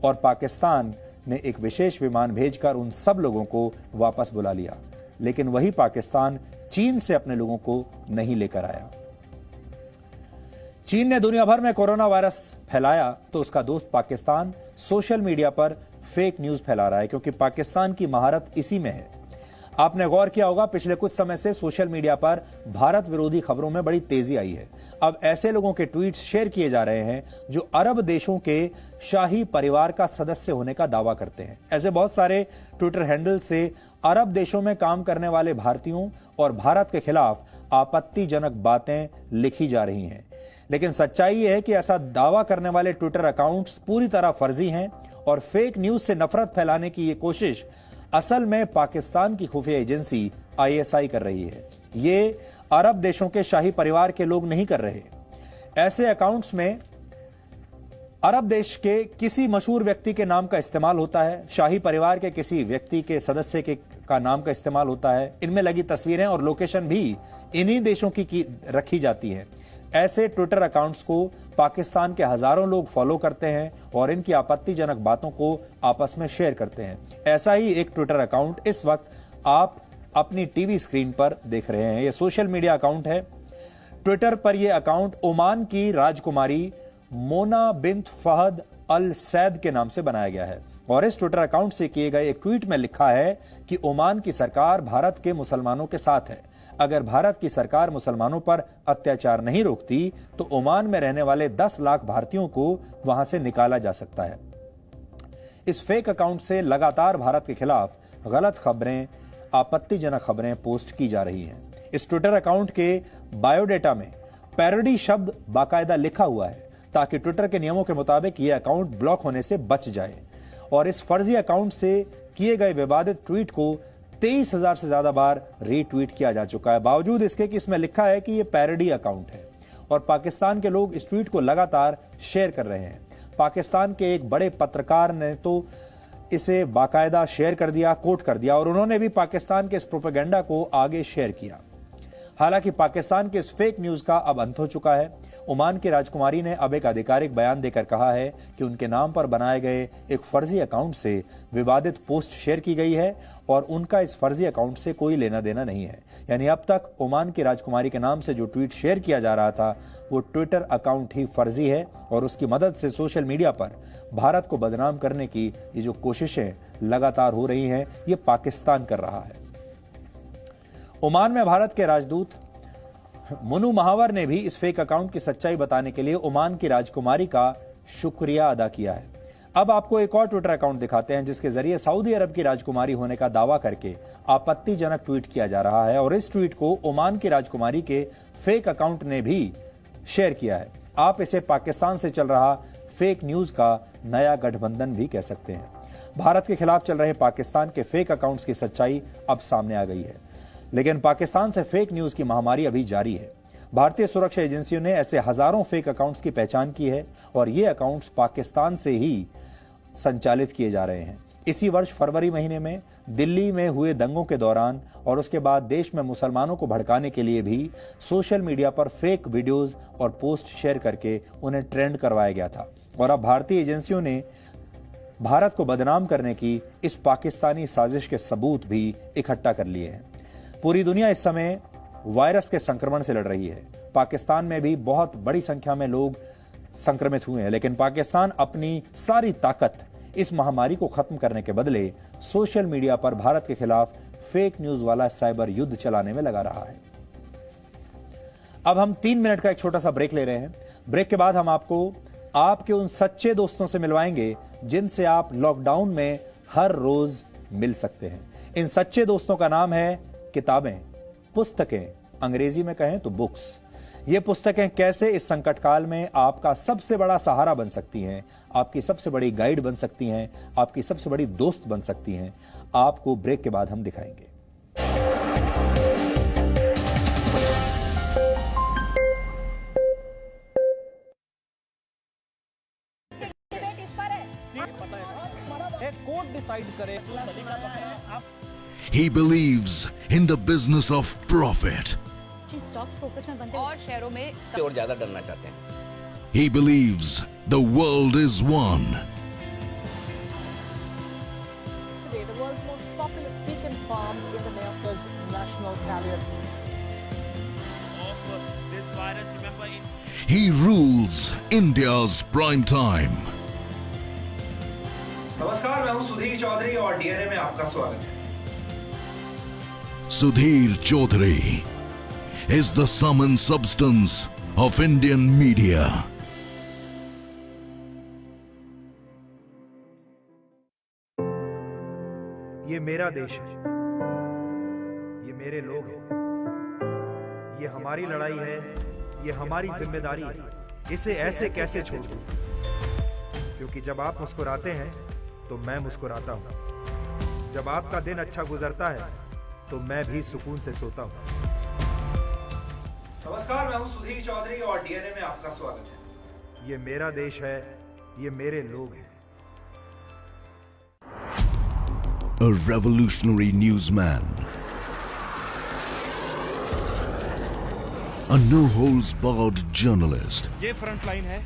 और पाकिस्तान ने एक विशेष विमान भेजकर उन सब लोगों को वापस बुला लिया, लेकिन वही पाकिस्तान चीन से अपने लोगों को नहीं लेकर आया। चीन ने दुनिया भर में कोरोना वायरस फैलाया तो उसका दोस्त पाकिस्तान सोशल मीडिया पर फेक न्यूज फैला रहा है, क्योंकि पाकिस्तान की महारत इसी में है। आपने गौर किया होगा, पिछले कुछ समय से सोशल मीडिया पर भारत विरोधी खबरों में बड़ी तेजी आई है। अब ऐसे लोगों के ट्वीट्स शेयर किए जा रहे हैं जो अरब देशों के शाही परिवार का सदस्य होने का दावा करते हैं। ऐसे बहुत सारे ट्विटर हैंडल से अरब देशों में काम करने वाले भारतीयों और भारत के खिलाफ आपत्तिजनक बातें लिखी जा रही हैं। लेकिन सच्चाई यह है कि ऐसा दावा करने वाले ट्विटर अकाउंट्स पूरी तरह फर्जी हैं और फेक न्यूज से नफरत फैलाने की ये कोशिश असल में पाकिस्तान की खुफिया एजेंसी ISI कर रही है। ये अरब देशों के शाही परिवार के लोग नहीं कर रहे। ऐसे अकाउंट्स में अरब देश के किसी मशहूर व्यक्ति के नाम का इस्तेमाल होता है, शाही परिवार के किसी व्यक्ति के सदस्य का नाम का इस्तेमाल होता है। इनमें लगी तस्वीरें और लोकेशन भी इन्हीं देशों की रखी जाती हैं। ऐसे ट्विटर अकाउंट्स को पाकिस्तान के हजारों लोग फॉलो करते हैं और इनकी आपत्तिजनक बातों को आपस में शेयर करते हैं। ऐसा ही एक ट्विटर अकाउंट इस वक्त आप अपनी टीवी स्क्रीन पर देख रहे हैं। यह सोशल मीडिया अकाउंट है। ट्विटर पर यह अकाउंट ओमान की राजकुमारी मोना बिन्त फहद अल सैद के नाम से बनाया गया है और इस ट्विटर अकाउंट से किए गए एक ट्वीट में लिखा है कि ओमान की सरकार भारत के मुसलमानों के साथ है। अगर भारत की सरकार मुसलमानों पर अत्याचार नहीं रोकती तो ओमान में रहने वाले 10 लाख भारतीयों को वहां से निकाला जा सकता है। इस फेक अकाउंट से लगातार भारत के खिलाफ गलत खबरें, आपत्तिजनक खबरें पोस्ट की जा रही हैं। इस ट्विटर अकाउंट के बायोडेटा में पैरोडी शब्द बाकायदा लिखा हुआ है ताकि ट्विटर के नियमों के मुताबिक यह अकाउंट ब्लॉक होने से बच जाए। और इस फर्जी अकाउंट से किए गए विवादित ट्वीट को 23,000 से ज्यादा बार रीट्वीट किया जा चुका है, बावजूद इसके कि इसमें लिखा है कि यह पैरोडी अकाउंट है। और पाकिस्तान के लोग इस ट्वीट को लगातार शेयर कर रहे हैं। पाकिस्तान के एक बड़े पत्रकार ने तो इसे बाकायदा शेयर कर दिया, कोट कर दिया और उन्होंने भी पाकिस्तान के इस प्रोपेगेंडा को आगे शेयर किया। हालांकि पाकिस्तान के इस फेक न्यूज का अब अंत हो चुका है। ओमान की राजकुमारी ने अब एक आधिकारिक बयान देकर कहा है कि उनके नाम पर बनाए गए एक फर्जी अकाउंट से विवादित पोस्ट शेयर की गई है और उनका इस फर्जी अकाउंट से कोई लेना देना नहीं है। यानी अब तक ओमान की राजकुमारी के नाम से जो ट्वीट शेयर किया जा रहा था वो ट्विटर अकाउंट ही फर्जी है और उसकी मदद से सोशल मीडिया पर भारत को बदनाम करने की ये जो कोशिशें लगातार हो रही हैं, ये पाकिस्तान कर रहा है। ओमान में भारत के राजदूत मुनु महावर ने भी इस फेक अकाउंट की सच्चाई बताने के लिए ओमान की राजकुमारी का शुक्रिया अदा किया है। अब आपको एक और ट्विटर अकाउंट दिखाते हैं जिसके जरिए सऊदी अरब की राजकुमारी होने का दावा करके आपत्तिजनक ट्वीट किया जा रहा है और इस ट्वीट को ओमान की राजकुमारी के फेक अकाउंट ने भी शेयर किया है। आप इसे पाकिस्तान से चल रहा फेक न्यूज का नया गठबंधन भी कह सकते हैं। भारत के खिलाफ चल रहे पाकिस्तान के फेक अकाउंट्स की सच्चाई अब सामने आ गई है, लेकिन पाकिस्तान से फेक न्यूज की महामारी अभी जारी है। भारतीय सुरक्षा एजेंसियों ने ऐसे हजारों फेक अकाउंट्स की पहचान की है और ये अकाउंट्स पाकिस्तान से ही संचालित किए जा रहे हैं। इसी वर्ष फरवरी महीने में दिल्ली में हुए दंगों के दौरान और उसके बाद देश में मुसलमानों को भड़काने के लिए भी सोशल मीडिया पर फेक वीडियोस और पोस्ट शेयर करके उन्हें ट्रेंड करवाया गया था और अब भारतीय एजेंसियों ने भारत को बदनाम करने की इस पाकिस्तानी साजिश के सबूत भी इकट्ठा कर लिए हैं। पूरी दुनिया इस समय वायरस के संक्रमण से लड़ रही है। पाकिस्तान में भी बहुत बड़ी संख्या में लोग संक्रमित हुए हैं, लेकिन पाकिस्तान अपनी सारी ताकत इस महामारी को खत्म करने के बदले सोशल मीडिया पर भारत के खिलाफ फेक न्यूज वाला साइबर युद्ध चलाने में लगा रहा है। अब हम 3 मिनट का एक छोटा सा ब्रेक ले रहे हैं। ब्रेक के बाद हम आपको आपके उन सच्चे दोस्तों से मिलवाएंगे जिनसे आप लॉकडाउन में हर रोज मिल सकते हैं। इन सच्चे दोस्तों का नाम है किताबें, पुस्तकें, अंग्रेजी में कहें तो बुक्स। ये पुस्तकें कैसे इस संकट काल में आपका सबसे बड़ा सहारा बन सकती हैं, आपकी सबसे बड़ी गाइड बन सकती हैं, आपकी सबसे बड़ी दोस्त बन सकती हैं, आपको ब्रेक के बाद हम दिखाएंगे। कोर्ट डिसाइड करे। He believes in the business of profit. Stocks focus में बनते और शेयरों में और ज्यादा डरना चाहते हैं। He believes the world is one. Today, the world's most populous beacon farm in the Neophis National Carrier. This virus, remember, He rules India's prime time. नमस्कार, मैं हूं सुधीर चौधरी और डीएनए में आपका स्वागत है। Sudhir Chaudhary is the sum and substance of Indian media. ये मेरा देश है, ये मेरे लोग हैं, ये हमारी लड़ाई है, ये हमारी जिम्मेदारी है। इसे ऐसे कैसे छोड़ दूं? क्योंकि जब आप मुस्कुराते हैं तो मैं मुस्कुराता हूं। जब आपका दिन अच्छा गुजरता है तो मैं भी सुकून से सोता हूं। नमस्कार, मैं हूं सुधीर चौधरी और डीएनए में आपका स्वागत है। ये मेरा देश है, ये मेरे लोग हैं। A revolutionary newsman. A no-holds-barred journalist. ये फ्रंट लाइन है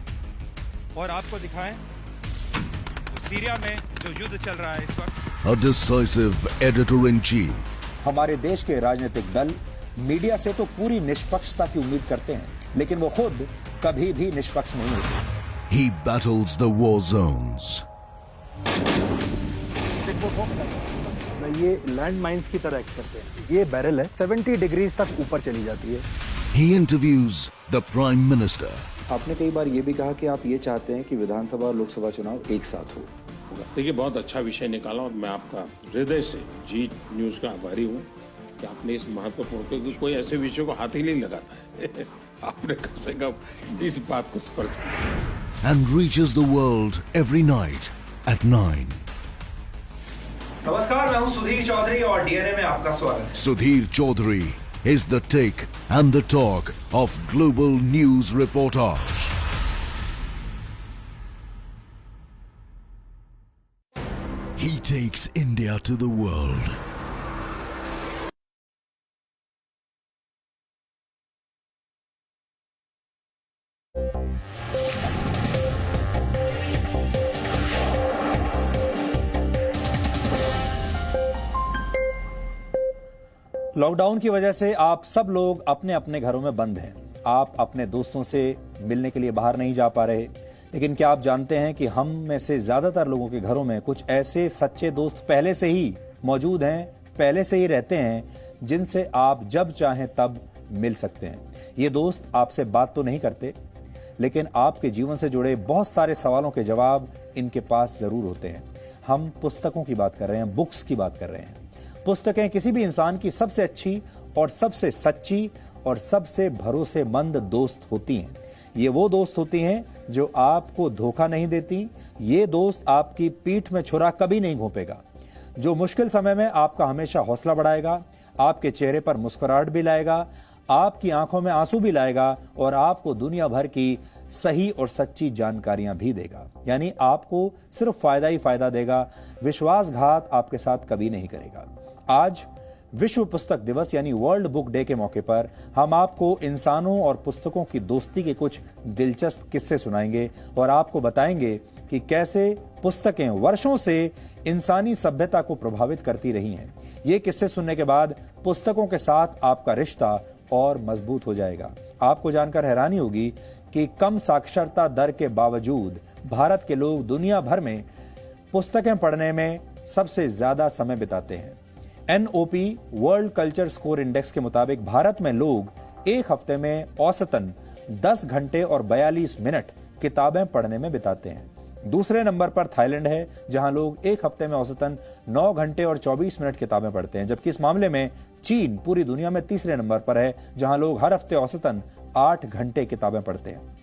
और आपको दिखाएं सीरिया में जो युद्ध चल रहा है इस वक्त। A decisive editor-in-chief. हमारे देश के राजनीतिक दल मीडिया से तो पूरी निष्पक्षता की उम्मीद करते हैं, लेकिन वो खुद कभी भी निष्पक्ष नहीं होते। He battles the war zones. ये लैंड माइंस की तरह एक्ट करते हैं। ये बैरल है 70 डिग्री तक ऊपर चली जाती है। He interviews the Prime Minister. आपने कई बार ये भी कहा कि आप ये चाहते हैं कि विधानसभा और लोकसभा चुनाव एक साथ हो। देखिए, बहुत अच्छा विषय निकाला और मैं आपका हृदय से जी न्यूज का आभारी हूँ कि आपने इस महत्वपूर्ण, क्योंकि कोई ऐसे विषय को हाथ ही नहीं लगाता है आपने कम से कम इस बात को स्पर्श किया। And reaches the world every night at 9. नमस्कार, मैं हूं सुधीर चौधरी और डीएनए में आपका स्वागत है। Sudhir Chaudhary is the take and the talk of global news reportage. he takes India to the world. Lockdown की वजह से आप सब लोग अपने अपने घरों में बंद हैं। आप अपने दोस्तों से मिलने के लिए बाहर नहीं जा पा रहे, लेकिन क्या आप जानते हैं कि हम में से ज्यादातर लोगों के घरों में कुछ ऐसे सच्चे दोस्त पहले से ही मौजूद हैं, पहले से ही रहते हैं, जिनसे आप जब चाहें तब मिल सकते हैं। ये दोस्त आपसे बात तो नहीं करते, लेकिन आपके जीवन से जुड़े बहुत सारे सवालों के जवाब इनके पास जरूर होते हैं। हम पुस्तकों की बात कर रहे हैं, बुक्स की बात कर रहे हैं। पुस्तकें किसी भी इंसान की सबसे अच्छी और सबसे सच्ची और सबसे भरोसेमंद दोस्त होती हैं। ये वो दोस्त होती हैं जो आपको धोखा नहीं देती। ये दोस्त आपकी पीठ में छुरा कभी नहीं घोंपेगा, जो मुश्किल समय में आपका हमेशा हौसला बढ़ाएगा, आपके चेहरे पर मुस्कुराहट भी लाएगा, आपकी आंखों में आंसू भी लाएगा और आपको दुनिया भर की सही और सच्ची जानकारियां भी देगा। यानी आपको सिर्फ फायदा ही फायदा देगा, विश्वासघात आपके साथ कभी नहीं करेगा। आज विश्व पुस्तक दिवस यानी वर्ल्ड बुक डे के मौके पर हम आपको इंसानों और पुस्तकों की दोस्ती के कुछ दिलचस्प किस्से सुनाएंगे और आपको बताएंगे कि कैसे पुस्तकें वर्षों से इंसानी सभ्यता को प्रभावित करती रही हैं। ये किस्से सुनने के बाद पुस्तकों के साथ आपका रिश्ता और मजबूत हो जाएगा। आपको जानकर हैरानी होगी कि कम साक्षरता दर के बावजूद भारत के लोग दुनिया भर में पुस्तकें पढ़ने में सबसे ज्यादा समय बिताते हैं। NOP world culture score index के मुताबिक भारत में लोग एक हफ्ते में औसतन 10 घंटे और 42 मिनट किताबें पढ़ने में बिताते हैं। दूसरे नंबर पर थाईलैंड है, जहां लोग एक हफ्ते में औसतन 9 घंटे और 24 मिनट किताबें पढ़ते हैं। जबकि इस मामले में चीन पूरी दुनिया में तीसरे नंबर पर है, जहां लोग हर हफ्ते औसतन 8 घंटे किताबें पढ़ते हैं।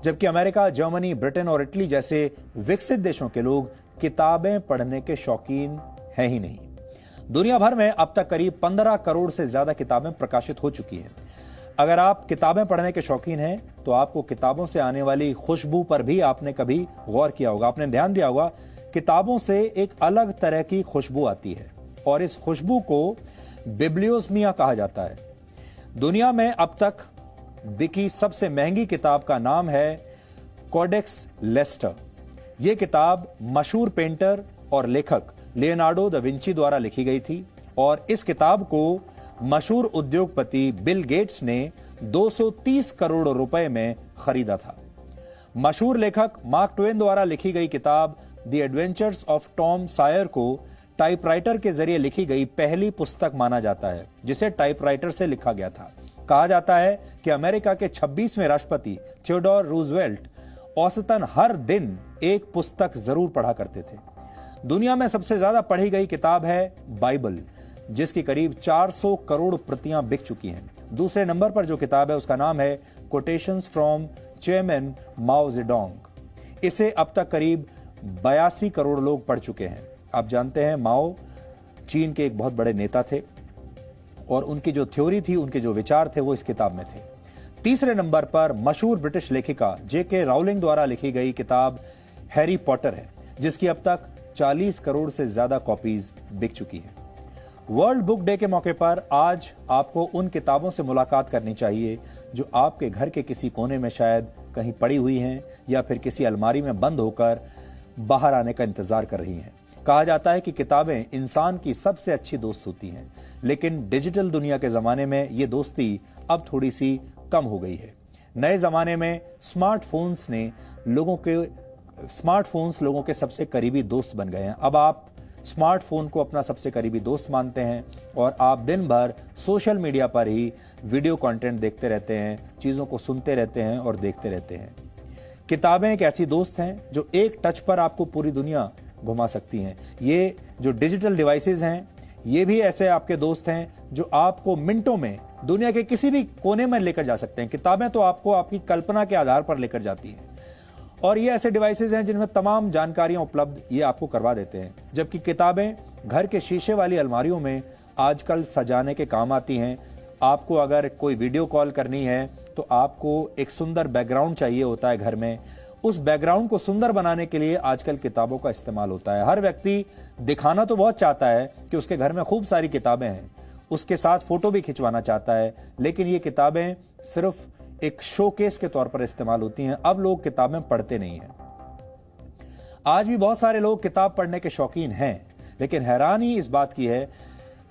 जबकि अमेरिका, जर्मनी, ब्रिटेन और इटली जैसे विकसित देशों के लोग किताबें पढ़ने के शौकीन हैं ही नहीं। दुनिया भर में अब तक करीब 15 करोड़ से ज्यादा किताबें प्रकाशित हो चुकी हैं। अगर आप किताबें पढ़ने के शौकीन हैं तो आपको किताबों से आने वाली खुशबू पर भी आपने कभी गौर किया होगा, आपने ध्यान दिया होगा। किताबों से एक अलग तरह की खुशबू आती है और इस खुशबू को बिब्लियोस्मिया कहा जाता है। दुनिया में अब तक बिकी सबसे महंगी किताब का नाम है कोडेक्स लेस्टर। यह किताब मशहूर पेंटर और लेखक लियोनार्डो दा विंची द्वारा लिखी गई थी और इस किताब को मशहूर उद्योगपति बिल गेट्स ने 230 करोड़ रुपए में खरीदा था। मशहूर लेखक मार्क ट्वेन द्वारा लिखी गई किताब the adventures of Tom Sawyer को टाइपराइटर के जरिए लिखी गई पहली पुस्तक माना जाता है, जिसे टाइपराइटर से लिखा गया था। कहा जाता है कि अमेरिका के 26वें राष्ट्रपति थियोडोर रूजवेल्ट औसतन हर दिन एक पुस्तक जरूर पढ़ा करते थे। दुनिया में सबसे ज्यादा पढ़ी गई किताब है बाइबल, जिसकी करीब 400 करोड़ प्रतियां बिक चुकी हैं। दूसरे नंबर पर जो किताब है उसका नाम है quotations from chairman Mao Zedong. इसे अब तक करीब 82 करोड़ लोग पढ़ चुके हैं। आप जानते हैं माओ चीन के एक बहुत बड़े नेता थे और उनकी जो थ्योरी थी, उनके जो विचार थे वो इस किताब में थे। तीसरे नंबर पर मशहूर ब्रिटिश लेखिका J.K. राउलिंग द्वारा लिखी गई किताब हैरी पॉटर है, जिसकी अब तक 40 करोड़ से ज्यादा कॉपीज बिक चुकी हैं। वर्ल्ड बुक डे के मौके पर आज आपको उन किताबों से मुलाकात करनी चाहिए जो आपके घर के किसी कोने में शायद कहीं पड़ी हुई हैं या फिर किसी अलमारी में बंद होकर बाहर आने का इंतजार कर रही हैं। कहा जाता है कि किताबें इंसान की सबसे अच्छी दोस्त होती हैं, लेकिन डिजिटल दुनिया के जमाने में ये दोस्ती अब थोड़ी सी कम हो गई है। नए जमाने में स्मार्टफोन्स लोगों के सबसे करीबी दोस्त बन गए हैं। अब आप स्मार्टफोन को अपना सबसे करीबी दोस्त मानते हैं और आप दिन भर सोशल मीडिया पर ही वीडियो कंटेंट देखते रहते हैं, चीजों को सुनते रहते हैं और देखते रहते हैं। किताबें एक ऐसी दोस्त हैं जो एक टच पर आपको पूरी दुनिया घुमा सकती हैं। ये जो डिजिटल डिवाइसेस हैं, ये भी ऐसे आपके दोस्त हैं जो आपको मिनटों में दुनिया के किसी भी कोने में लेकर जा सकते हैं। किताबें तो आपको आपकी कल्पना के आधार पर लेकर जाती हैं और ये ऐसे डिवाइसेस हैं जिनमें तमाम जानकारियां उपलब्ध ये आपको करवा देते हैं। जबकि किताबें घर के शीशे वाली अलमारियों में आजकल सजाने के काम आती हैं। आपको अगर कोई वीडियो कॉल करनी है तो आपको एक सुंदर बैकग्राउंड चाहिए होता है घर में, उस बैकग्राउंड को सुंदर बनाने के लिए आजकल किताबों का इस्तेमाल होता है। हर व्यक्ति दिखाना तो बहुत चाहता है कि उसके घर में खूब सारी किताबें हैं, उसके साथ फोटो भी खिंचवाना चाहता है, लेकिन ये किताबें सिर्फ एक शोकेस के तौर पर इस्तेमाल होती हैं। अब लोग किताबें पढ़ते नहीं हैं। आज भी बहुत सारे लोग किताब पढ़ने के शौकीन हैं, लेकिन हैरानी इस बात की है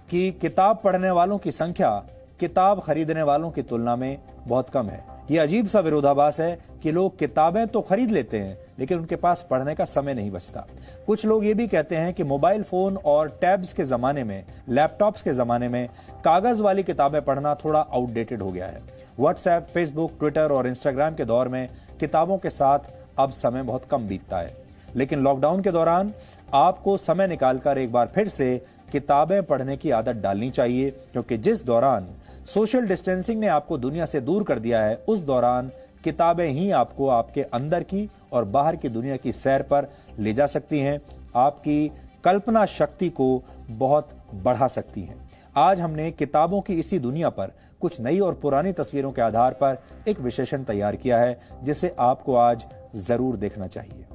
कि किताब पढ़ने वालों की संख्या किताब खरीदने वालों की तुलना में बहुत कम है। यह अजीब सा विरोधाभास है कि लोग किताबें तो खरीद लेते हैं, लेकिन उनके पास पढ़ने का समय नहीं बचता। कुछ लोग ये भी कहते हैं कि मोबाइल फोन और टैब्स के जमाने में, लैपटॉप्स के जमाने में कागज वाली किताबें पढ़ना थोड़ा आउटडेटेड हो गया है। व्हाट्सएप, फेसबुक, ट्विटर और इंस्टाग्राम के दौर में किताबों के साथ अब समय बहुत कम बीतता है। लेकिन लॉकडाउन के दौरान आपको समय निकालकर एक बार फिर से किताबें पढ़ने की आदत डालनी चाहिए, क्योंकि जिस दौरान सोशल डिस्टेंसिंग ने आपको दुनिया से दूर कर दिया है, उस दौरान किताबें ही आपको आपके अंदर की और बाहर की दुनिया की सैर पर ले जा सकती हैं, आपकी कल्पना शक्ति को बहुत बढ़ा सकती हैं। आज हमने किताबों की इसी दुनिया पर कुछ नई और पुरानी तस्वीरों के आधार पर एक विश्लेषण तैयार किया है, जिसे आपको आज जरूर देखना चाहिए।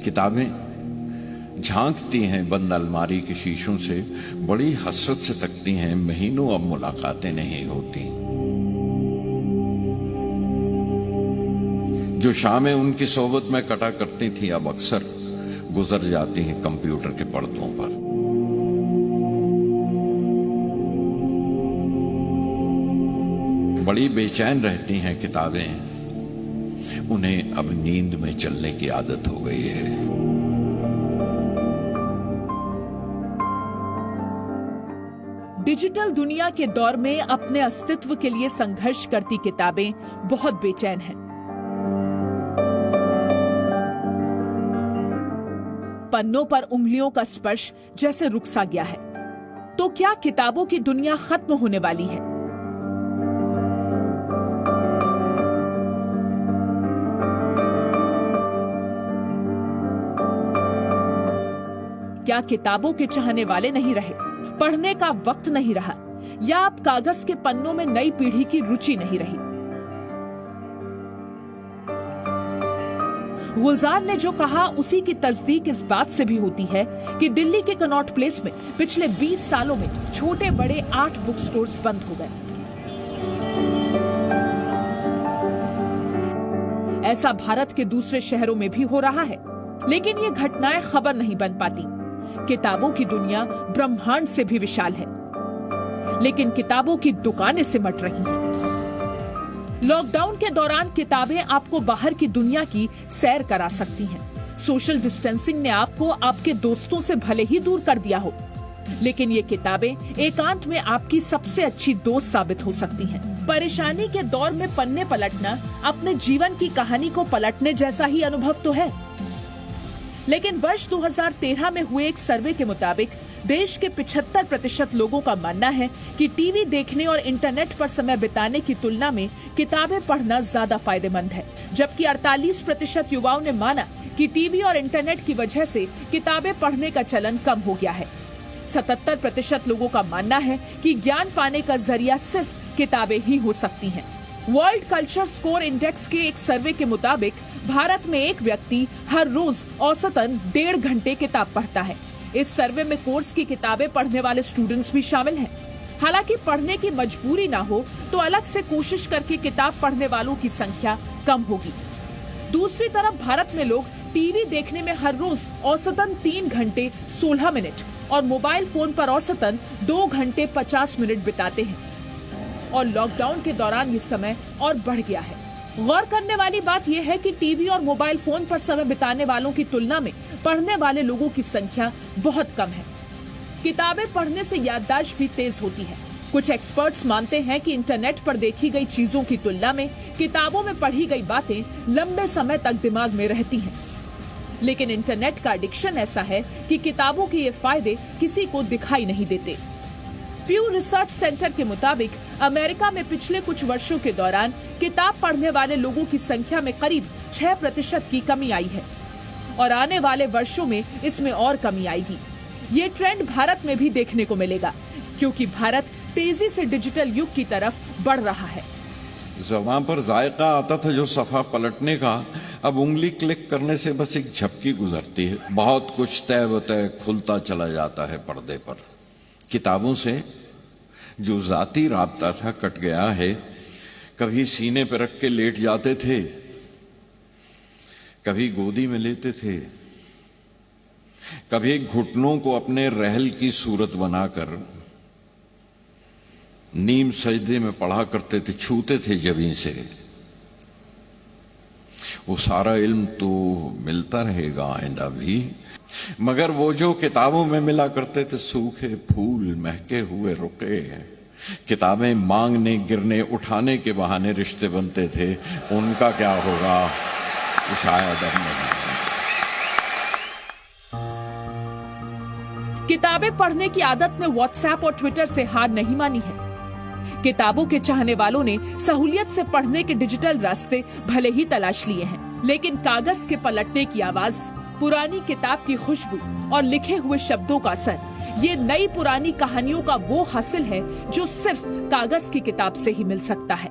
किताबें झांकती हैं बंद अलमारी के शीशों से, बड़ी हसरत से तकती हैं, महीनों अब मुलाकातें नहीं होती। जो शामें उनकी सोहबत में कटा करती थी अब अक्सर गुजर जाती हैं कंप्यूटर के पर्दों पर। बड़ी बेचैन रहती हैं किताबें, उन्हें अब नींद में चलने की आदत हो गई है। डिजिटल दुनिया के दौर में अपने अस्तित्व के लिए संघर्ष करती किताबें बहुत बेचैन हैं। पन्नों पर उंगलियों का स्पर्श जैसे रुक सा गया है। तो क्या किताबों की दुनिया खत्म होने वाली है? क्या किताबों के चाहने वाले नहीं रहे, पढ़ने का वक्त नहीं रहा, या अब कागज के पन्नों में नई पीढ़ी की रुचि नहीं रही? गुलजार ने जो कहा उसी की तस्दीक इस बात से भी होती है कि दिल्ली के कनॉट प्लेस में पिछले 20 सालों में छोटे बड़े 8 बुक स्टोर्स बंद हो गए। ऐसा भारत के दूसरे शहरों में भी हो रहा है, लेकिन ये घटनाएं खबर नहीं बन पाती। किताबों की दुनिया ब्रह्मांड से भी विशाल है, लेकिन किताबों की दुकानें सिमट रही हैं। लॉकडाउन के दौरान किताबें आपको बाहर की दुनिया की सैर करा सकती हैं। सोशल डिस्टेंसिंग ने आपको आपके दोस्तों से भले ही दूर कर दिया हो, लेकिन ये किताबें एकांत में आपकी सबसे अच्छी दोस्त साबित हो सकती हैं। परेशानी के दौर में पन्ने पलटना अपने जीवन की कहानी को पलटने जैसा ही अनुभव तो है। लेकिन वर्ष 2013 में हुए एक सर्वे के मुताबिक देश के 75% लोगों का मानना है कि टीवी देखने और इंटरनेट पर समय बिताने की तुलना में किताबें पढ़ना ज्यादा फायदेमंद है, जबकि 48% युवाओं ने माना कि टीवी और इंटरनेट की वजह से किताबें पढ़ने का चलन कम हो गया है। 77% लोगों का मानना है कि ज्ञान पाने का जरिया सिर्फ किताबें ही हो सकती हैं। वर्ल्ड कल्चर स्कोर इंडेक्स के एक सर्वे के मुताबिक भारत में एक व्यक्ति हर रोज औसतन 1.5 घंटे किताब पढ़ता है। इस सर्वे में कोर्स की किताबें पढ़ने वाले स्टूडेंट्स भी शामिल हैं। हालांकि पढ़ने की मजबूरी ना हो तो अलग से कोशिश करके किताब पढ़ने वालों की संख्या कम होगी। दूसरी तरफ भारत में लोग टीवी देखने में हर रोज औसतन 3 घंटे 16 मिनट और मोबाइल फोन पर औसतन 2 घंटे 50 मिनट बिताते हैं, और लॉकडाउन के दौरान ये समय और बढ़ गया है। गौर करने वाली बात यह है कि टीवी और मोबाइल फोन पर समय बिताने वालों की तुलना में पढ़ने वाले लोगों की संख्या बहुत कम है। किताबें पढ़ने से याददाश्त भी तेज होती है। कुछ एक्सपर्ट्स मानते हैं कि इंटरनेट पर देखी गई चीजों की तुलना में किताबों में पढ़ी गई बातें लंबे समय तक दिमाग में रहती हैं। लेकिन इंटरनेट का एडिक्शन ऐसा है कि किताबों के ये फायदे किसी को दिखाई नहीं देते। प्यू रिसर्च सेंटर के मुताबिक अमेरिका में पिछले कुछ वर्षों के दौरान किताब पढ़ने वाले लोगों की संख्या में करीब 6% की कमी आई है और आने वाले वर्षों में इसमें और कमी आएगी। ये ट्रेंड भारत में भी देखने को मिलेगा क्योंकि भारत तेजी से डिजिटल युग की तरफ बढ़ रहा है। ज़बान पर जायका आता था जो सफ़ा पलटने का, अब उंगली क्लिक करने से बस एक झपकी गुजरती है। बहुत कुछ तय व तय खुलता चला जाता है पर्दे पर। किताबों से जो जाती राब्ता था कट गया है। कभी सीने पर रख के लेट जाते थे, कभी गोदी में लेते थे, कभी घुटनों को अपने रहल की सूरत बनाकर नीम सजदे में पढ़ा करते थे, छूते थे जबीं से। वो सारा इल्म तो मिलता रहेगा आइंदा भी, मगर वो जो किताबों में मिला करते थे सूखे फूल महके हुए रुके, किताबें मांगने गिरने उठाने के बहाने रिश्ते बनते थे, उनका क्या होगा शायद अब नहीं। किताबें पढ़ने की आदत ने व्हाट्सएप और ट्विटर से हार नहीं मानी है। किताबों के चाहने वालों ने सहूलियत से पढ़ने के डिजिटल रास्ते भले ही तलाश लिए हैं, लेकिन कागज के पलटने की आवाज, पुरानी किताब की खुशबू और लिखे हुए शब्दों का असर, ये नई पुरानी कहानियों का वो हासिल है जो सिर्फ कागज की किताब से ही मिल सकता है।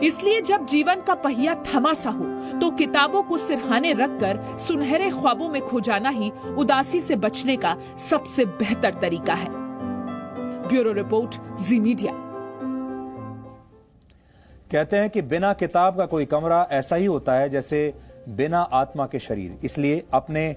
इसलिए जब जीवन का पहिया थमा सा हो तो किताबों को सिरहाने रखकर सुनहरे ख्वाबों में खो जाना ही उदासी से बचने का सबसे बेहतर तरीका है। ब्यूरो रिपोर्ट, जी मीडिया। कहते हैं कि बिना किताब का कोई कमरा ऐसा ही होता है जैसे बिना आत्मा के शरीर। इसलिए अपने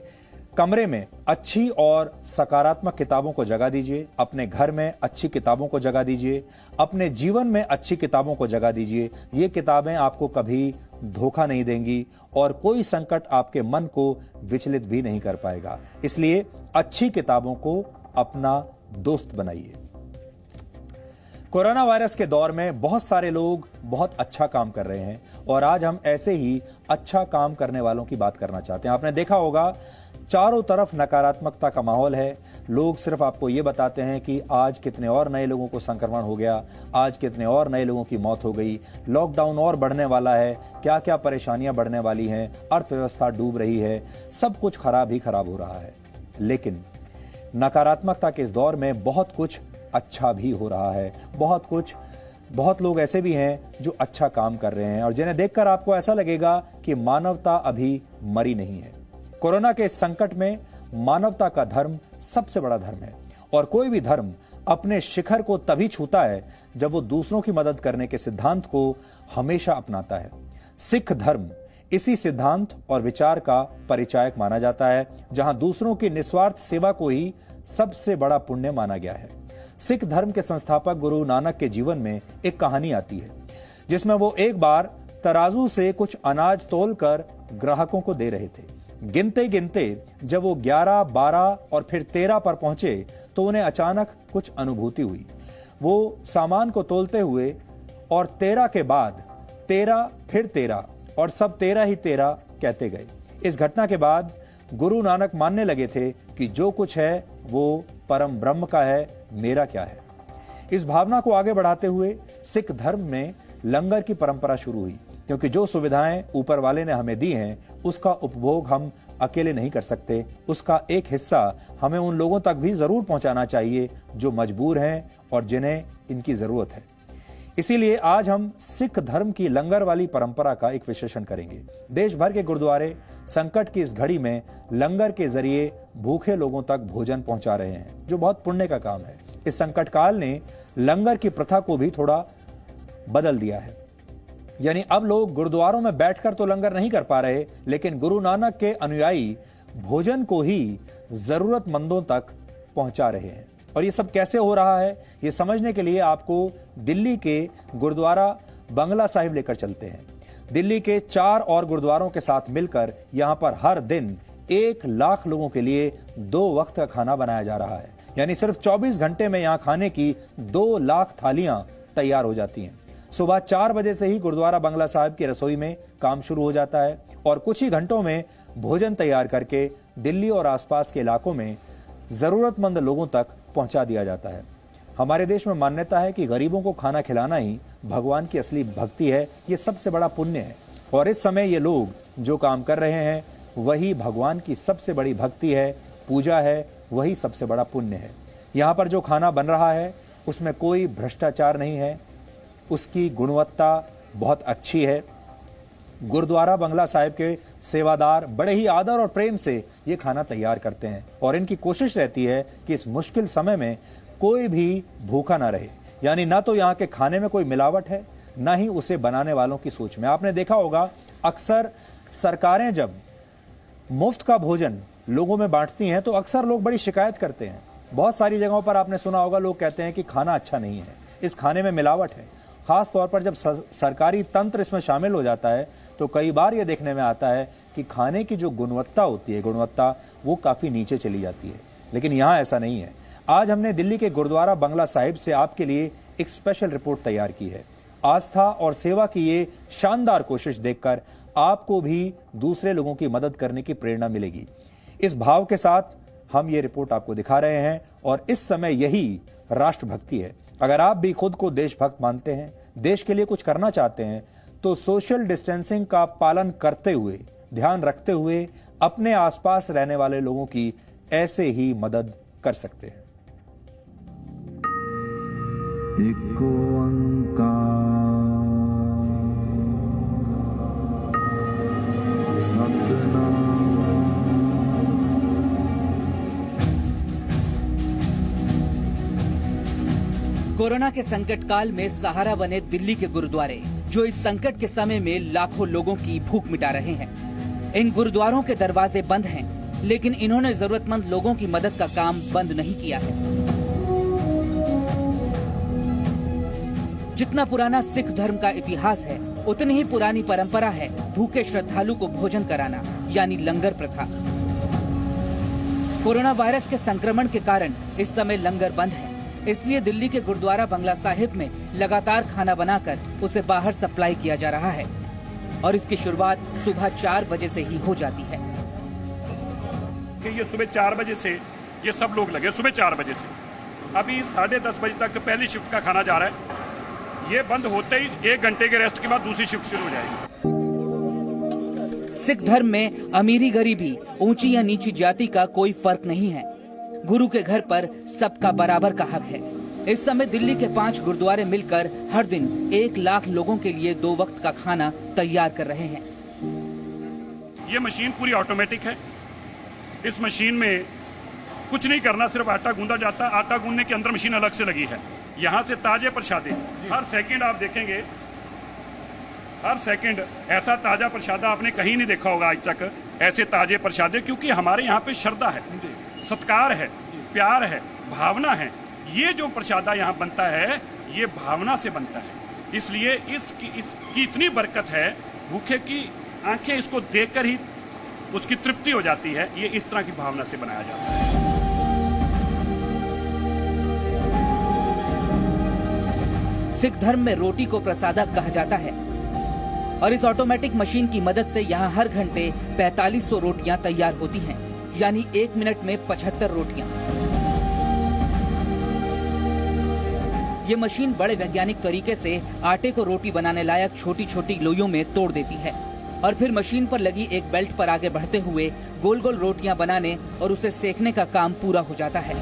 कमरे में अच्छी और सकारात्मक किताबों को जगह दीजिए, अपने घर में अच्छी किताबों को जगह दीजिए, अपने जीवन में अच्छी किताबों को जगह दीजिए। ये किताबें आपको कभी धोखा नहीं देंगी और कोई संकट आपके मन को विचलित भी नहीं कर पाएगा। इसलिए अच्छी किताबों को अपना दोस्त बनाइए। कोरोना वायरस के दौर में बहुत सारे लोग बहुत अच्छा काम कर रहे हैं और आज हम ऐसे ही अच्छा काम करने वालों की बात करना चाहते हैं। आपने देखा होगा चारों तरफ नकारात्मकता का माहौल है। लोग सिर्फ आपको ये बताते हैं कि आज कितने और नए लोगों को संक्रमण हो गया, आज कितने और नए लोगों की मौत हो गई, लॉकडाउन और बढ़ने वाला है, क्या क्या परेशानियां बढ़ने वाली हैं, अर्थव्यवस्था डूब रही है, सब कुछ खराब ही खराब हो रहा है। लेकिन नकारात्मकता के इस दौर में बहुत कुछ अच्छा भी हो रहा है। बहुत लोग ऐसे भी हैं जो अच्छा काम कर रहे हैं और जिन्हें देखकर आपको ऐसा लगेगा कि मानवता अभी मरी नहीं है। कोरोना के इस संकट में मानवता का धर्म सबसे बड़ा धर्म है और कोई भी धर्म अपने शिखर को तभी छूता है जब वो दूसरों की मदद करने के सिद्धांत को हमेशा अपनाता है। सिख धर्म इसी सिद्धांत और विचार का परिचायक माना जाता है, जहां दूसरों की निस्वार्थ सेवा को ही सबसे बड़ा पुण्य माना गया है। सिख धर्म के संस्थापक गुरु नानक के जीवन में एक कहानी आती है जिसमें वो एक बार तराजू से कुछ अनाज तोलकर ग्राहकों को दे रहे थे। गिनते गिनते जब वो 11, 12 और फिर 13 पर पहुंचे तो उन्हें अचानक कुछ अनुभूति हुई। वो सामान को तोलते हुए और 13 के बाद 13, फिर 13 और सब 13 ही 13 कहते गए। इस घटना के बाद गुरु नानक मानने लगे थे कि जो कुछ है वो परम ब्रह्म का है, मेरा क्या है। इस भावना को आगे बढ़ाते हुए सिख धर्म में लंगर की परंपरा शुरू हुई, क्योंकि जो सुविधाएं ऊपर वाले ने हमें दी हैं उसका उपभोग हम अकेले नहीं कर सकते। उसका एक हिस्सा हमें उन लोगों तक भी जरूर पहुंचाना चाहिए जो मजबूर हैं और जिन्हें इनकी जरूरत है। इसीलिए आज हम सिख धर्म की लंगर वाली परंपरा का एक विश्लेषण करेंगे। देश भर के गुरुद्वारे संकट की इस घड़ी में लंगर के जरिए भूखे लोगों तक भोजन पहुंचा रहे हैं, जो बहुत पुण्य का काम है। इस संकट काल ने लंगर की प्रथा को भी थोड़ा बदल दिया है, यानी अब लोग गुरुद्वारों में बैठकर तो लंगर नहीं कर पा रहे, लेकिन गुरु नानक के अनुयायी भोजन को ही जरूरतमंदों तक पहुंचा रहे हैं। और ये सब कैसे हो रहा है, ये समझने के लिए आपको दिल्ली के गुरुद्वारा बंगला साहिब लेकर चलते हैं। दिल्ली के 4 और गुरुद्वारों के साथ मिलकर यहां पर हर दिन 1 लाख लोगों के लिए 2 वक्त का खाना बनाया जा रहा है, यानी सिर्फ 24 घंटे में यहां खाने की 2 लाख थालियां तैयार हो जाती हैं। सुबह 4 बजे से ही गुरुद्वारा बंगला साहिब की रसोई में काम शुरू हो जाता है और कुछ ही घंटों में भोजन तैयार करके दिल्ली और आसपास के इलाकों में जरूरतमंद लोगों तक पहुंचा दिया जाता है। हमारे देश में मान्यता है कि गरीबों को खाना खिलाना ही भगवान की असली भक्ति है, ये सबसे बड़ा पुण्य है। और इस समय ये लोग जो काम कर रहे हैं वही भगवान की सबसे बड़ी भक्ति है, पूजा है, वही सबसे बड़ा पुण्य है। यहाँ पर जो खाना बन रहा है उसमें कोई भ्रष्टाचार नहीं है, उसकी गुणवत्ता बहुत अच्छी है। गुरुद्वारा बंगला साहिब के सेवादार बड़े ही आदर और प्रेम से ये खाना तैयार करते हैं और इनकी कोशिश रहती है कि इस मुश्किल समय में कोई भी भूखा ना रहे। यानी ना तो यहाँ के खाने में कोई मिलावट है, ना ही उसे बनाने वालों की सोच में। आपने देखा होगा अक्सर सरकारें जब मुफ्त का भोजन लोगों में बांटती हैं तो अक्सर लोग बड़ी शिकायत करते हैं। बहुत सारी जगहों पर आपने सुना होगा लोग कहते हैं कि खाना अच्छा नहीं है, इस खाने में मिलावट है। खास तौर पर जब सरकारी तंत्र इसमें शामिल हो जाता है तो कई बार ये देखने में आता है कि खाने की जो गुणवत्ता होती है, गुणवत्ता वो काफ़ी नीचे चली जाती है। लेकिन यहाँ ऐसा नहीं है। आज हमने दिल्ली के गुरुद्वारा बंगला साहिब से आपके लिए एक स्पेशल रिपोर्ट तैयार की है। आस्था और सेवा की ये शानदार कोशिश देखकर आपको भी दूसरे लोगों की मदद करने की प्रेरणा मिलेगी। इस भाव के साथ हम ये रिपोर्ट आपको दिखा रहे हैं और इस समय यही राष्ट्रभक्ति है। अगर आप भी खुद को देशभक्त मानते हैं, देश के लिए कुछ करना चाहते हैं, तो सोशल डिस्टेंसिंग का पालन करते हुए, ध्यान रखते हुए अपने आसपास रहने वाले लोगों की ऐसे ही मदद कर सकते हैं। एक ओंकार सतनाम। कोरोना के संकट काल में सहारा बने दिल्ली के गुरुद्वारे, जो इस संकट के समय में लाखों लोगों की भूख मिटा रहे हैं। इन गुरुद्वारों के दरवाजे बंद हैं, लेकिन इन्होंने जरूरतमंद लोगों की मदद का काम बंद नहीं किया है। जितना पुराना सिख धर्म का इतिहास है, उतनी ही पुरानी परंपरा है भूखे श्रद्धालु को भोजन कराना, यानी लंगर प्रथा। कोरोना वायरस के संक्रमण के कारण इस समय लंगर बंद है, इसलिए दिल्ली के गुरुद्वारा बंगला साहिब में लगातार खाना बनाकर उसे बाहर सप्लाई किया जा रहा है और इसकी शुरुआत सुबह 4 बजे से ही हो जाती है। कि ये सुबह 4 बजे से ये सब लोग लगे, सुबह 4 बजे से अभी 10:30 बजे तक पहली शिफ्ट का खाना जा रहा है। ये बंद होते ही 1 घंटे के रेस्ट के बाद दूसरी शिफ्ट शुरू हो जाएगी। सिख धर्म में अमीरी गरीबी, ऊंची या नीची जाति का कोई फर्क नहीं है। गुरु के घर पर सबका बराबर का हक है। इस समय दिल्ली के 5 गुरुद्वारे मिलकर हर दिन 1 लाख लोगों के लिए 2 वक्त का खाना तैयार कर रहे हैं। ये मशीन पूरी ऑटोमेटिक है। इस मशीन में कुछ नहीं करना, सिर्फ आटा गूंदा जाता है। आटा गूंदने के अंदर मशीन अलग से लगी है। यहाँ से ताजे प्रसादे हर सेकंड आप देखेंगे, हर सेकंड ऐसा ताजा प्रसादा आपने कहीं नहीं देखा होगा आज तक, ऐसे ताजे प्रसादे। क्योंकि हमारे यहाँ पे श्रद्धा है, सत्कार है, प्यार है, भावना है। ये जो प्रसादा यहाँ बनता है ये भावना से बनता है, इसलिए इसकी इतनी बरकत है। भूखे की आंखें इसको देखकर ही उसकी तृप्ति हो जाती है। ये इस तरह की भावना से बनाया जाता है। सिख धर्म में रोटी को प्रसादक कहा जाता है और इस ऑटोमेटिक मशीन की मदद से यहाँ हर घंटे 4500 रोटियां तैयार होती हैं, यानी 1 मिनट में 75 रोटियां। ये मशीन बड़े वैज्ञानिक तरीके से आटे को रोटी बनाने लायक छोटी छोटी लोइयों में तोड़ देती है और फिर मशीन पर लगी एक बेल्ट पर आगे बढ़ते हुए गोल गोल रोटियां बनाने और उसे सेकने का काम पूरा हो जाता है।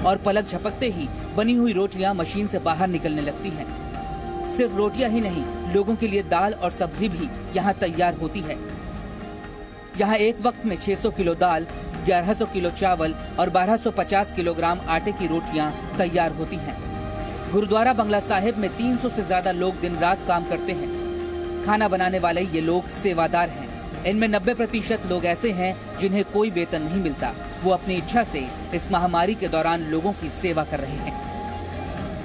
और पलक झपकते ही बनी हुई रोटियां मशीन से बाहर निकलने लगती हैं। सिर्फ रोटियां ही नहीं, लोगों के लिए दाल और सब्जी भी यहाँ तैयार होती है। यहाँ एक वक्त में 600 किलो दाल, 1100 किलो चावल और 1250 किलोग्राम आटे की रोटियां तैयार होती हैं। गुरुद्वारा बंगला साहिब में 300 से ज्यादा लोग दिन रात काम करते हैं। खाना बनाने वाले ये लोग सेवादार हैं। इनमें 90% लोग ऐसे हैं जिन्हें कोई वेतन नहीं मिलता। वो अपनी इच्छा से इस महामारी के दौरान लोगों की सेवा कर रहे हैं।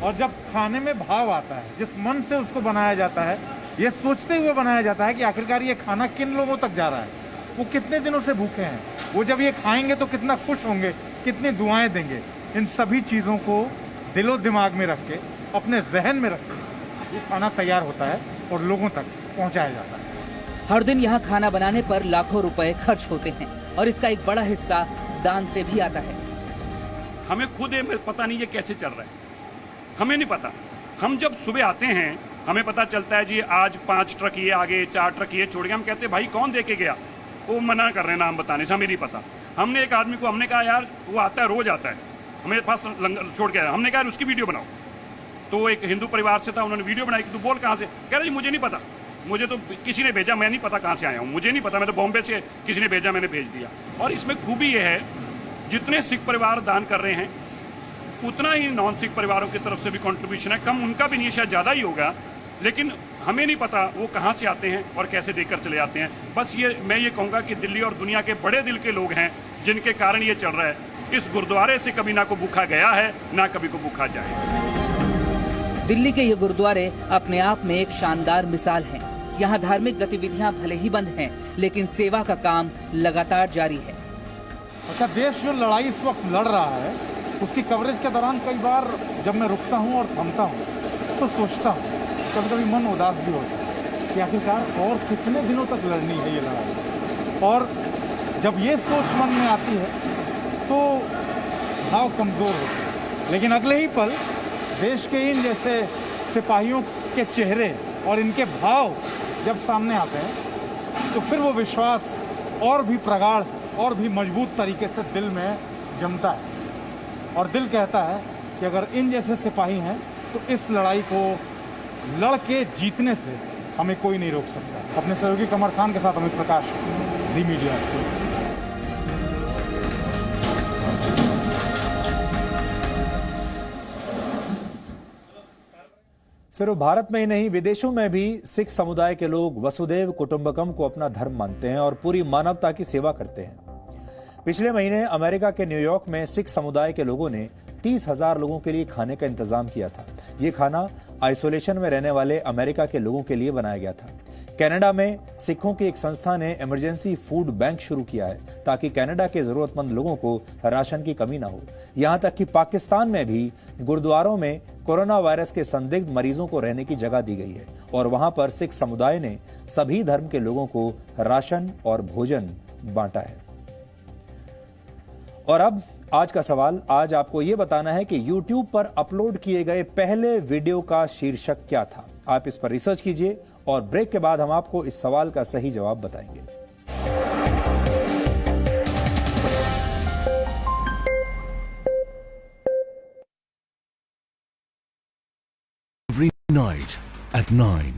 और जब खाने में भाव आता है, जिस मन से उसको बनाया जाता है, ये सोचते हुए बनाया जाता है कि आखिरकार ये खाना किन लोगों तक जा रहा है, वो कितने दिनों से भूखे हैं, वो जब ये खाएंगे तो कितना खुश होंगे, कितनी दुआएं देंगे। इन सभी चीज़ों को दिलो दिमाग में रख के, अपने जहन में रख के ये खाना तैयार होता है और लोगों तक पहुंचाया जाता है। हर दिन यहाँ खाना बनाने पर लाखों रुपए खर्च होते हैं और इसका एक बड़ा हिस्सा दान से भी आता है। हमें खुद पता नहीं ये कैसे चल रहा है, हमें नहीं पता। हम जब सुबह आते हैं हमें पता चलता है जी आज 5 ट्रक ये आगे 4 ट्रक ये छोड़ गए, हम कहते हैं भाई कौन दे के गया, वो मना कर रहे हैं नाम बताने से, हमें नहीं पता। हमने एक आदमी को हमने कहा यार वो आता है रोज आता है हमें पास लंगर छोड़ के आया, हमने कहा उसकी वीडियो बनाओ। तो एक हिंदू परिवार से था, उन्होंने वीडियो बनाई कि तू बोल कहाँ से, कह रहे जी मुझे नहीं पता, मुझे तो किसी ने भेजा, मैं नहीं पता कहाँ से आया हूँ, मुझे नहीं पता, मैं तो बॉम्बे से किसी ने भेजा मैंने भेज दिया। और इसमें खूबी ये है जितने सिख परिवार दान कर रहे हैं उतना ही नॉन सिख परिवारों की तरफ से भी कंट्रीब्यूशन है, कम उनका भी नहीं है, शायद ज़्यादा ही होगा, लेकिन हमें नहीं पता वो कहाँ से आते हैं और कैसे देकर चले जाते हैं। बस ये मैं ये कहूँगा कि दिल्ली और दुनिया के बड़े दिल के लोग हैं जिनके कारण ये चल रहा है। इस गुरुद्वारे से कभी ना को भूखा गया है ना कभी को भूखा जाए। दिल्ली के ये गुरुद्वारे अपने आप में एक शानदार मिसाल हैं। यहाँ धार्मिक गतिविधियाँ भले ही बंद हैं, लेकिन सेवा का काम लगातार जारी है। अच्छा, देश जो लड़ाई इस वक्त लड़ रहा है उसकी कवरेज के दौरान कई बार जब मैं रुकता हूँ और थमता हूँ तो सोचता हूँ, कभी कभी मन उदास भी होता है कि आखिरकार और कितने दिनों तक लड़नी है ये लड़ाई। और जब ये सोच मन में आती है तो भाव कमज़ोर होते हैं, लेकिन अगले ही पल देश के इन जैसे सिपाहियों के चेहरे और इनके भाव जब सामने आते हैं तो फिर वो विश्वास और भी प्रगाढ़ और भी मजबूत तरीके से दिल में जमता है। और दिल कहता है कि अगर इन जैसे सिपाही हैं तो इस लड़ाई को लड़ के जीतने से हमें कोई नहीं रोक सकता। अपने सहयोगी कमर खान के साथ अमित प्रकाश, जी मीडिया। सिर्फ भारत में ही नहीं, विदेशों में भी सिख समुदाय के लोग वसुदेव कुटुंबकम को अपना धर्म मानते हैं और पूरी मानवता की सेवा करते हैं। पिछले महीने अमेरिका के न्यूयॉर्क में सिख समुदाय के लोगों ने 30,000 लोगों के लिए खाने का इंतजाम किया था। ये खाना आइसोलेशन में रहने वाले अमेरिका के लोगों के लिए बनाया गया था। कनाडा में सिखों की एक संस्था ने इमरजेंसी फूड बैंक शुरू किया है ताकि कनाडा के जरूरतमंद लोगों को राशन की कमी ना हो। यहां तक कि पाकिस्तान में भी गुरुद्वारों में कोरोना वायरस के संदिग्ध मरीजों को रहने की जगह दी गई है और वहां पर सिख समुदाय ने सभी धर्म के लोगों को राशन और भोजन बांटा है। और अब आज का सवाल, आज आपको यह बताना है कि YouTube पर अपलोड किए गए पहले वीडियो का शीर्षक क्या था। आप इस पर रिसर्च कीजिए और ब्रेक के बाद हम आपको इस सवाल का सही जवाब बताएंगे। Every night at 9.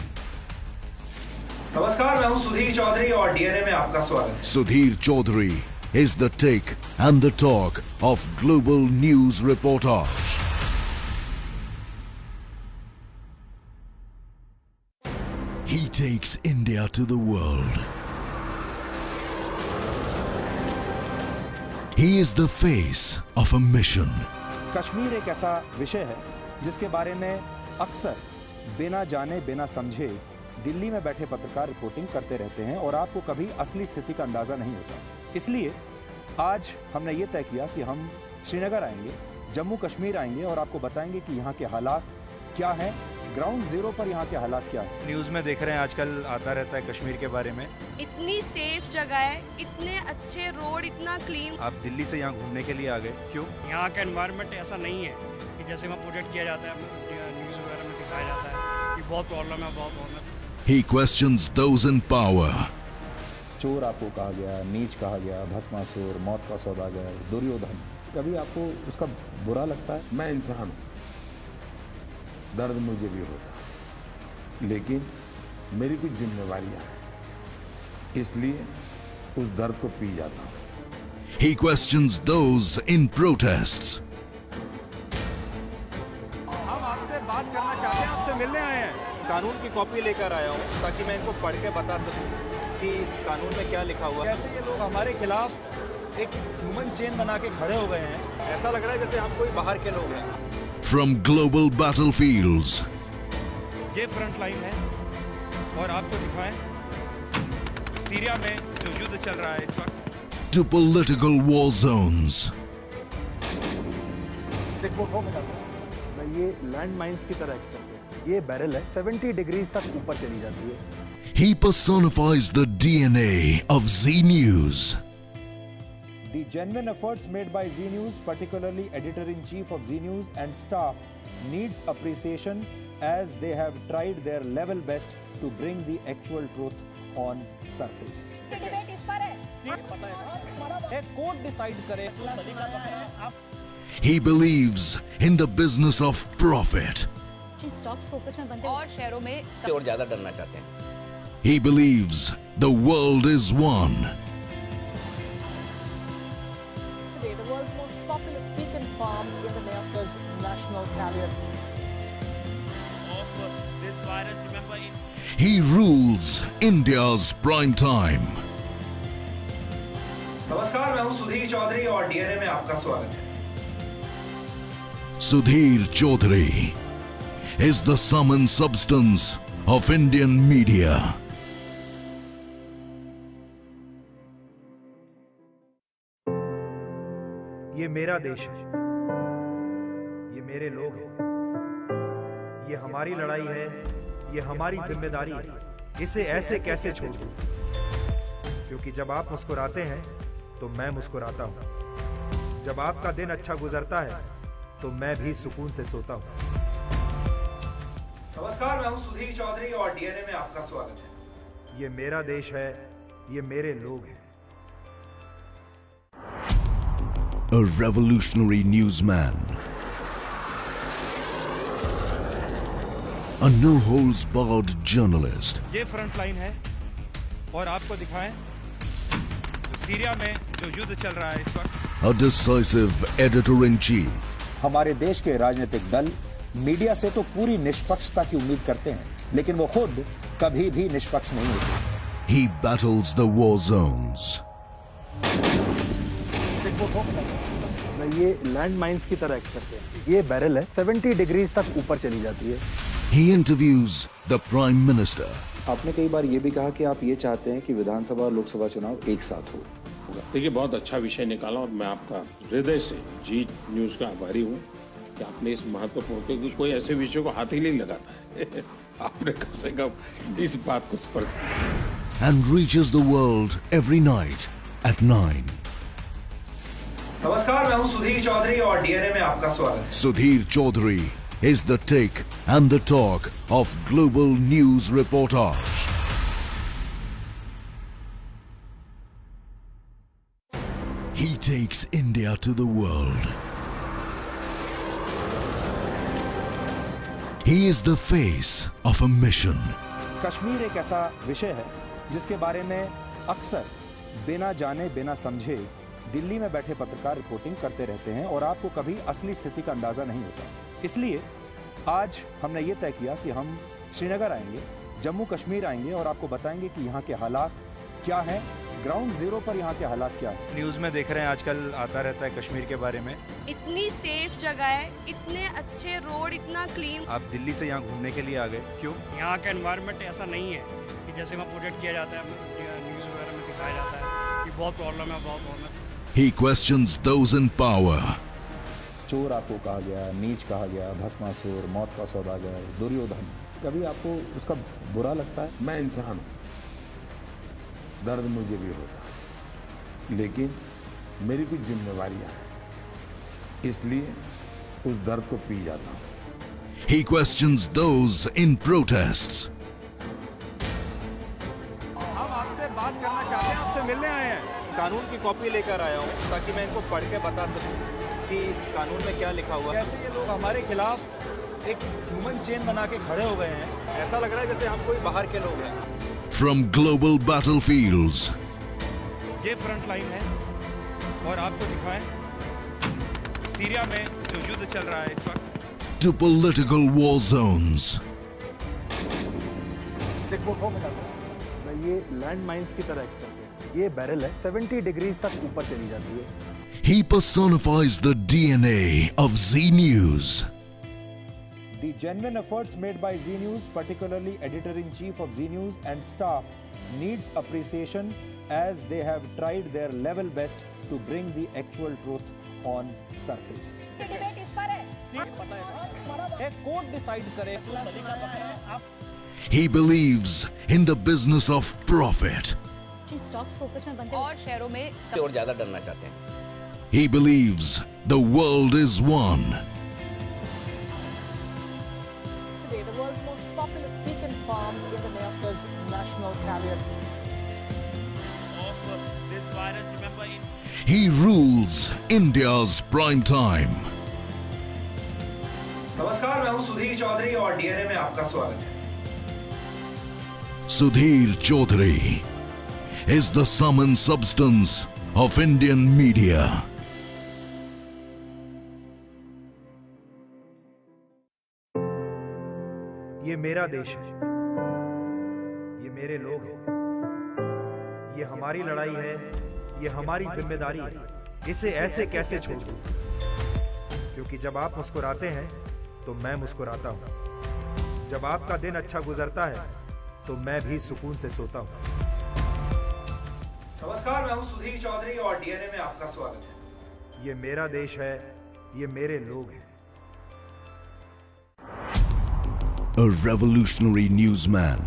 नमस्कार, मैं हूं सुधीर चौधरी और डीएनए में आपका स्वागत है। Sudhir Chaudhary is the take and the talk of global news reportage. He takes India to the world. He is the face of a mission. Kashmir एक ऐसा विषय है जिसके बारे में अक्सर बिना जाने बिना समझे दिल्ली में बैठे पत्रकार रिपोर्टिंग करते रहते हैं और आपको कभी असली स्थिति का अंदाजा नहीं होता। इसलिए आज हमने ये तय किया कि हम श्रीनगर आएंगे, जम्मू कश्मीर आएंगे और आपको बताएंगे कि यहाँ के हालात क्या हैं, ग्राउंड जीरो पर यहाँ के हालात क्या है। न्यूज़ में देख रहे हैं आजकल आता रहता है कश्मीर के बारे में। इतनी सेफ जगह है, इतने अच्छे रोड, इतना क्लीन। आप दिल्ली से यहाँ घूमने के लिए आ गए, क्यों? यहाँ का एनवायरनमेंट ऐसा नहीं है कि जैसे वहाँ प्रोजेक्ट किया जाता है, न्यूज़ वगैरह में दिखाया जाता है कि बहुत प्रॉब्लम है, बहुत प्रॉब्लम है। He questions those in power. चोर आपको कहा गया, नीच कहा गया, भस्मासुर, मौत का सौदागर, दुर्योधन, कभी आपको उसका बुरा लगता है? मैं इंसान हूँ, दर्द मुझे भी होता है, लेकिन मेरी कुछ जिम्मेवारियाँ हैं, इसलिए उस दर्द को पी जाता हूँ। He questions those in protests. हम आपसे बात करना चाहते हैं, आपसे मिलने आए हैं। कानून की कॉपी लेकर आया हूँ ताकि मैं इनको पढ़ के बता सकूँ कि इस कानून में क्या लिखा हुआ है। कैसे ये लोग हमारे खिलाफ एक ह्यूमन चेन बना के खड़े हो गए हैं, ऐसा लग रहा है जैसे हम कोई बाहर के लोग हैं। From global battlefields. ये फ्रंट लाइन है और आपको दिखाएं सीरिया में जो युद्ध चल रहा है इस वक्त। To political war zones. ये लैंड माइंस की तरह एक्ट करते हैं। ये बैरल है, 70 डिग्रीज तक ऊपर चली जाती है। He personifies the DNA of Z News. The genuine efforts made by Z News, particularly editor-in-chief of Z News and staff, needs appreciation as they have tried their level best to bring the actual truth on surface. एक court decide करे आप He believes in the business of profit. Stocks focus में बनते और शेयरों में और ज्यादा डरना चाहते हैं. He believes the world is one. Today, the world's most populous beacon farmed in the Neophis national carrier. This virus, remember, He rules India's prime time. नमस्कार, मैं हूं सुधीर चौधरी और डीएनए में आपका स्वागत है. Sudhir Chaudhary is the sum and substance of Indian media. ये मेरा देश है, ये मेरे लोग हैं, ये हमारी लड़ाई है, ये हमारी जिम्मेदारी है. इसे ऐसे कैसे छोड़ दूं? क्योंकि जब आप मुस्कुराते हैं तो मैं मुस्कुराता हूं. जब आपका दिन अच्छा गुजरता है तो मैं भी सुकून से सोता हूं. नमस्कार, मैं हूं सुधीर चौधरी और डीएनए में आपका स्वागत है. ये मेरा देश है, ये मेरे लोग हैं. A revolutionary newsman. A no-holds-barred journalist. ये फ्रंट लाइन है और आपको दिखाएं तो सीरिया में जो युद्ध चल रहा है इस वक्त. A decisive editor-in-chief. हमारे देश के राजनीतिक दल मीडिया से तो पूरी निष्पक्षता की उम्मीद करते हैं, लेकिन वो खुद कभी भी निष्पक्ष नहीं होते. He battles the war zones. ये लैंड माइंस की तरह एक्ट करते हैं. ये बैरल है 70 डिग्रीज तक ऊपर चली जाती है. He interviews the Prime Minister. आपने कई बार ये भी कहा कि आप ये चाहते हैं कि विधानसभा और लोकसभा चुनाव एक साथ हो. देखिए, बहुत अच्छा विषय निकाला और मैं आपका हृदय से जी न्यूज़ का आभारी हूँ कि आपने इस महत्वपूर्ण, क्योंकि कोई ऐसे विषय को हाथ ही नहीं लगाता है. आपने कम से कम इस बात को स्पर्श किया. And reaches the world every night at 9. नमस्कार, मैं हूं सुधीर चौधरी और डीएनए में आपका स्वागत है. Sudhir Chaudhary is the take and the talk of global news reportage. He takes India to the world. He is the face of a mission. Kashmir एक ऐसा विषय है जिसके बारे में अक्सर बिना जाने बिना समझे दिल्ली में बैठे पत्रकार रिपोर्टिंग करते रहते हैं और आपको कभी असली स्थिति का अंदाजा नहीं होता. इसलिए आज हमने ये तय किया कि हम श्रीनगर आएंगे, जम्मू कश्मीर आएंगे और आपको बताएंगे कि यहाँ के हालात क्या हैं, ग्राउंड जीरो पर यहाँ के हालात क्या हैं. न्यूज में देख रहे हैं आजकल आता रहता है कश्मीर के बारे में. इतनी सेफ जगह है, इतने अच्छे रोड, इतना क्लीन. आप दिल्ली से यहाँ घूमने के लिए आ गए, क्यों? यहाँ का एनवायरनमेंट ऐसा नहीं है कि जैसे वहाँ प्रोजेक्ट किया जाता है, न्यूज़ वगैरह में दिखाया जाता है कि बहुत प्रॉब्लम है, बहुत प्रॉब्लम है. He questions those in power. चोर आपको कहा गया, नीच कहा गया, भस्मासुर, मौत का सौदागर, दुर्योधन. कभी आपको उसका बुरा लगता है? मैं इंसान हूँ, दर्द मुझे भी होता है, लेकिन मेरी कुछ जिम्मेवारियां हैं, इसलिए उस दर्द को पी जाता हूँ. He questions those in protests. हम आपसे बात करना चाहते हैं, आपसे मिलने आए हैं. कानून की कॉपी लेकर आया हूँ ताकि मैं इनको पढ़ के बता सकूँ कि इस कानून में क्या लिखा हुआ है. कैसे ये लोग हमारे खिलाफ एक ह्यूमन चेन बना के खड़े हो गए हैं. ऐसा लग रहा है जैसे हम कोई बाहर के लोग हैं. From global battlefields. ये फ्रंट लाइन है और आपको दिखाएं सीरिया में जो युद्ध चल रहा है इस वक्त. To political war zones. ये लैंड माइंस की तरह एक्ट करते हैं. ये बैरल है 70 डिग्रीज तक ऊपर चली जाती है. He personifies the DNA of Z News. The genuine efforts made by Z News, particularly editor-in-chief of Z News and staff, needs appreciation as they have tried their level best to bring the actual truth on surface. एक court decide करे. He believes in the business of profit. Stocks focus में बनते और शेयरों में और ज्यादा डरना चाहते हैं. He believes the world is one. international carrier. This virus, remember, He rules India's prime time. नमस्कार, मैं हूं सुधीर चौधरी और डीएनए में आपका स्वागत है। Sudhir Chaudhary is the sum and substance of Indian media. ये मेरा देश है, ये मेरे लोग हैं, ये हमारी लड़ाई है, ये हमारी जिम्मेदारी है। इसे ऐसे कैसे छोड़ दूं? क्योंकि जब आप मुस्कुराते हैं तो मैं मुस्कुराता हूं। जब आपका दिन अच्छा गुजरता है तो मैं भी सुकून से सोता हूं। नमस्कार, मैं हूं सुधीर चौधरी और डीएनए में आपका स्वागत है। ये मेरा देश है, ये मेरे लोग हैं। A revolutionary newsman.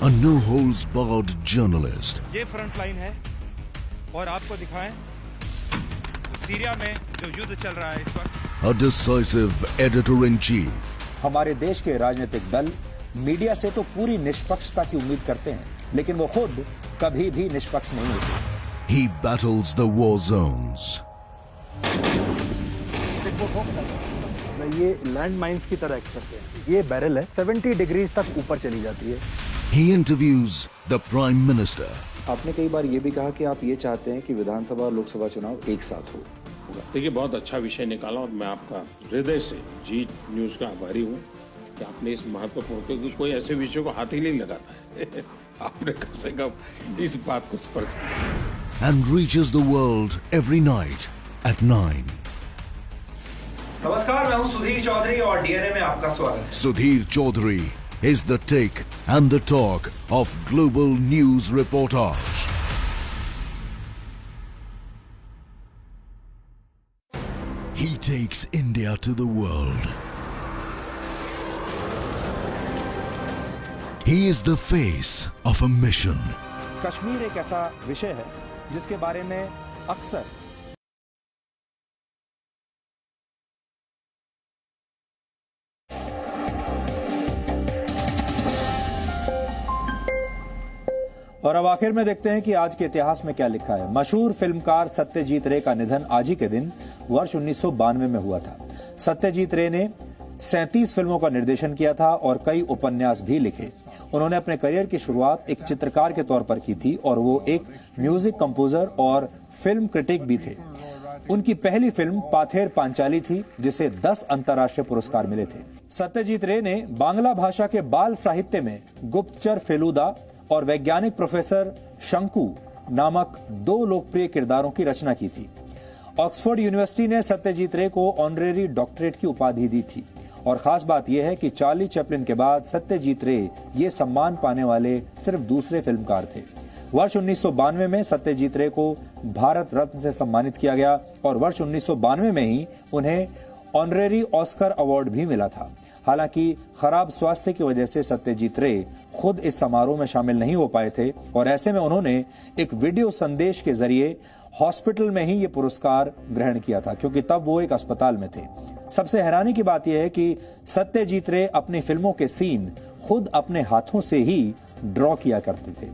A no-holds-barred journalist. ये फ्रंट लाइन है और आपको दिखाएं सीरिया में जो युद्ध चल रहा है इस वक्त। A decisive editor-in-chief. हमारे देश के राजनीतिक दल मीडिया से तो पूरी निष्पक्षता की उम्मीद करते हैं, लेकिन वो खुद कभी भी निष्पक्ष नहीं होते। He battles the war zones. ये लैंड माइंस की तरह एक्ट करते हैं। ये बैरल है 70 डिग्रीज तक ऊपर चली जाती है। He interviews the Prime Minister. आपने कई बार ये भी कहा कि आप ये चाहते हैं कि विधानसभा और लोकसभा चुनाव एक साथ हो। देखिए, बहुत अच्छा विषय निकाला और मैं आपका हृदय से जी न्यूज का आभारी हूँ कि आपने इस महत्वपूर्ण, क्योंकि कोई ऐसे विषय को हाथ ही नहीं लगाता है आपने कम से कम इस बात को स्पर्श किया। And reaches the world every night at 9. नमस्कार, मैं हूं सुधीर चौधरी और डीएनए में आपका स्वागत है। Sudhir Chaudhary is the take and the talk of global news reportage. He takes India to the world. He is the face of a mission. Kashmir एक ऐसा विषय है जिसके बारे में अक्सर और अब आखिर में देखते हैं कि आज के इतिहास में क्या लिखा है। मशहूर फिल्मकार सत्यजीत रे का निधन आज ही के दिन वर्ष 1992 में हुआ था। सत्यजीत रे ने 37 फिल्मों का निर्देशन किया था और कई उपन्यास भी लिखे। उन्होंने अपने करियर की शुरुआत एक चित्रकार के तौर पर की थी और वो एक म्यूजिक कंपोजर और फिल्म क्रिटिक भी थे। उनकी पहली फिल्म पाथेर पांचाली थी, जिसे 10 अंतर्राष्ट्रीय पुरस्कार मिले थे। सत्यजीत रे ने बांग्ला भाषा के बाल साहित्य में गुप्तचर फेलुदा और वैज्ञानिक प्रोफेसर शंकु नामक 2 लोकप्रिय किरदारों की रचना की थी। ऑक्सफोर्ड यूनिवर्सिटी ने सत्यजीत रे को ऑनरेरी डॉक्टरेट की उपाधि दी थी और खास बात यह है कि चार्ली चैपलिन के बाद सत्यजीत रे ये सम्मान पाने वाले सिर्फ दूसरे फिल्मकार थे। वर्ष 1992 में सत्यजीत रे को भारत रत्न से सम्मानित किया गया और वर्ष 1992 में ही उन्हें ऑनरेरी ऑस्कर अवार्ड भी मिला था। हालांकि खराब स्वास्थ्य की वजह से सत्यजीत रे खुद इस समारोह में शामिल नहीं हो पाए थे और ऐसे में उन्होंने एक वीडियो संदेश के जरिए हॉस्पिटल में ही ये पुरस्कार ग्रहण किया था, क्योंकि तब वो एक अस्पताल में थे। सबसे हैरानी की बात यह है कि सत्यजीत रे अपनी फिल्मों के सीन खुद अपने हाथों से ही ड्रॉ किया करते थे।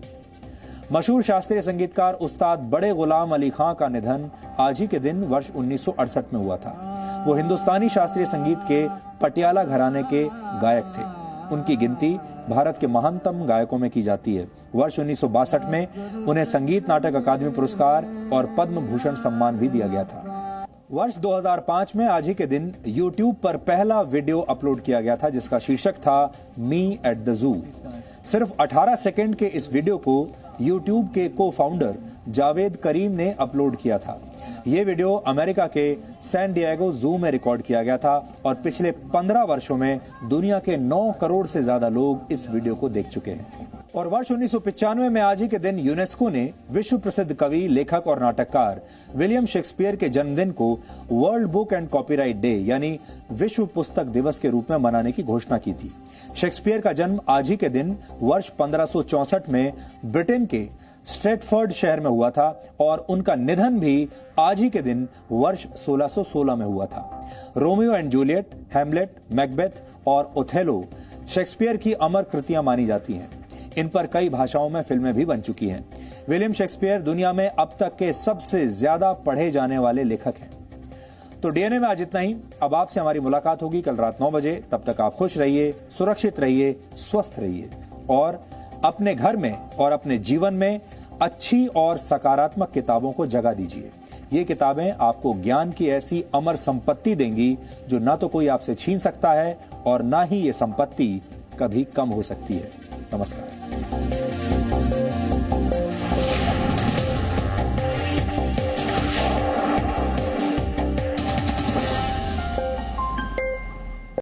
मशहूर शास्त्रीय संगीतकार उस्ताद बड़े गुलाम अली खां का निधन आज ही के दिन वर्ष 1968 में हुआ था। वो हिंदुस्तानी शास्त्रीय संगीत के पटियाला घराने के गायक थे। उनकी गिनती भारत के महानतम गायकों में की जाती है। वर्ष 1962 में उन्हें संगीत नाटक अकादमी पुरस्कार और पद्म भूषण सम्मान भी दिया गया था। वर्ष 2005 में आज ही के दिन YouTube पर पहला वीडियो अपलोड किया गया था, जिसका शीर्षक था मी एट द जू। सिर्फ 18 सेकंड के इस वीडियो को YouTube के को फाउंडर जावेद करीम ने अपलोड किया था। ये वीडियो अमेरिका के सैन डिएगो जू में रिकॉर्ड किया गया था और पिछले 15 वर्षों में दुनिया के 9 करोड़ से ज्यादा लोग इस वीडियो को देख चुके हैं। और वर्ष 1995 में आज ही के दिन यूनेस्को ने विश्व प्रसिद्ध कवि, लेखक और नाटककार विलियम शेक्सपियर के जन्मदिन को world book and copyright day यानी विश्व पुस्तक दिवस के रूप में मनाने की घोषणा की थी। शेक्सपियर का जन्म आज ही के दिन वर्ष 1564 में ब्रिटेन के स्ट्रेटफोर्ड शहर में हुआ था और उनका निधन भी आज ही के दिन वर्ष 1616 में हुआ था। Romeo and Juliet, Hamlet, Macbeth और ओथेलो शेक्सपियर की अमर कृतियां मानी जाती हैं। इन पर कई भाषाओं में फिल्में भी बन चुकी हैं। विलियम शेक्सपियर दुनिया में अब तक के सबसे ज्यादा पढ़े जाने वाले लेखक हैं। तो डीएनए में आज इतना ही। अब आपसे हमारी मुलाकात होगी कल रात 9 बजे। तब तक आप खुश रहिए, सुरक्षित रहिए, स्वस्थ रहिए और अपने घर में और अपने जीवन में अच्छी और सकारात्मक किताबों को जगह दीजिए। ये किताबें आपको ज्ञान की ऐसी अमर संपत्ति देंगी जो ना तो कोई आपसे छीन सकता है और ना ही ये संपत्ति कभी कम हो सकती है। नमस्कार।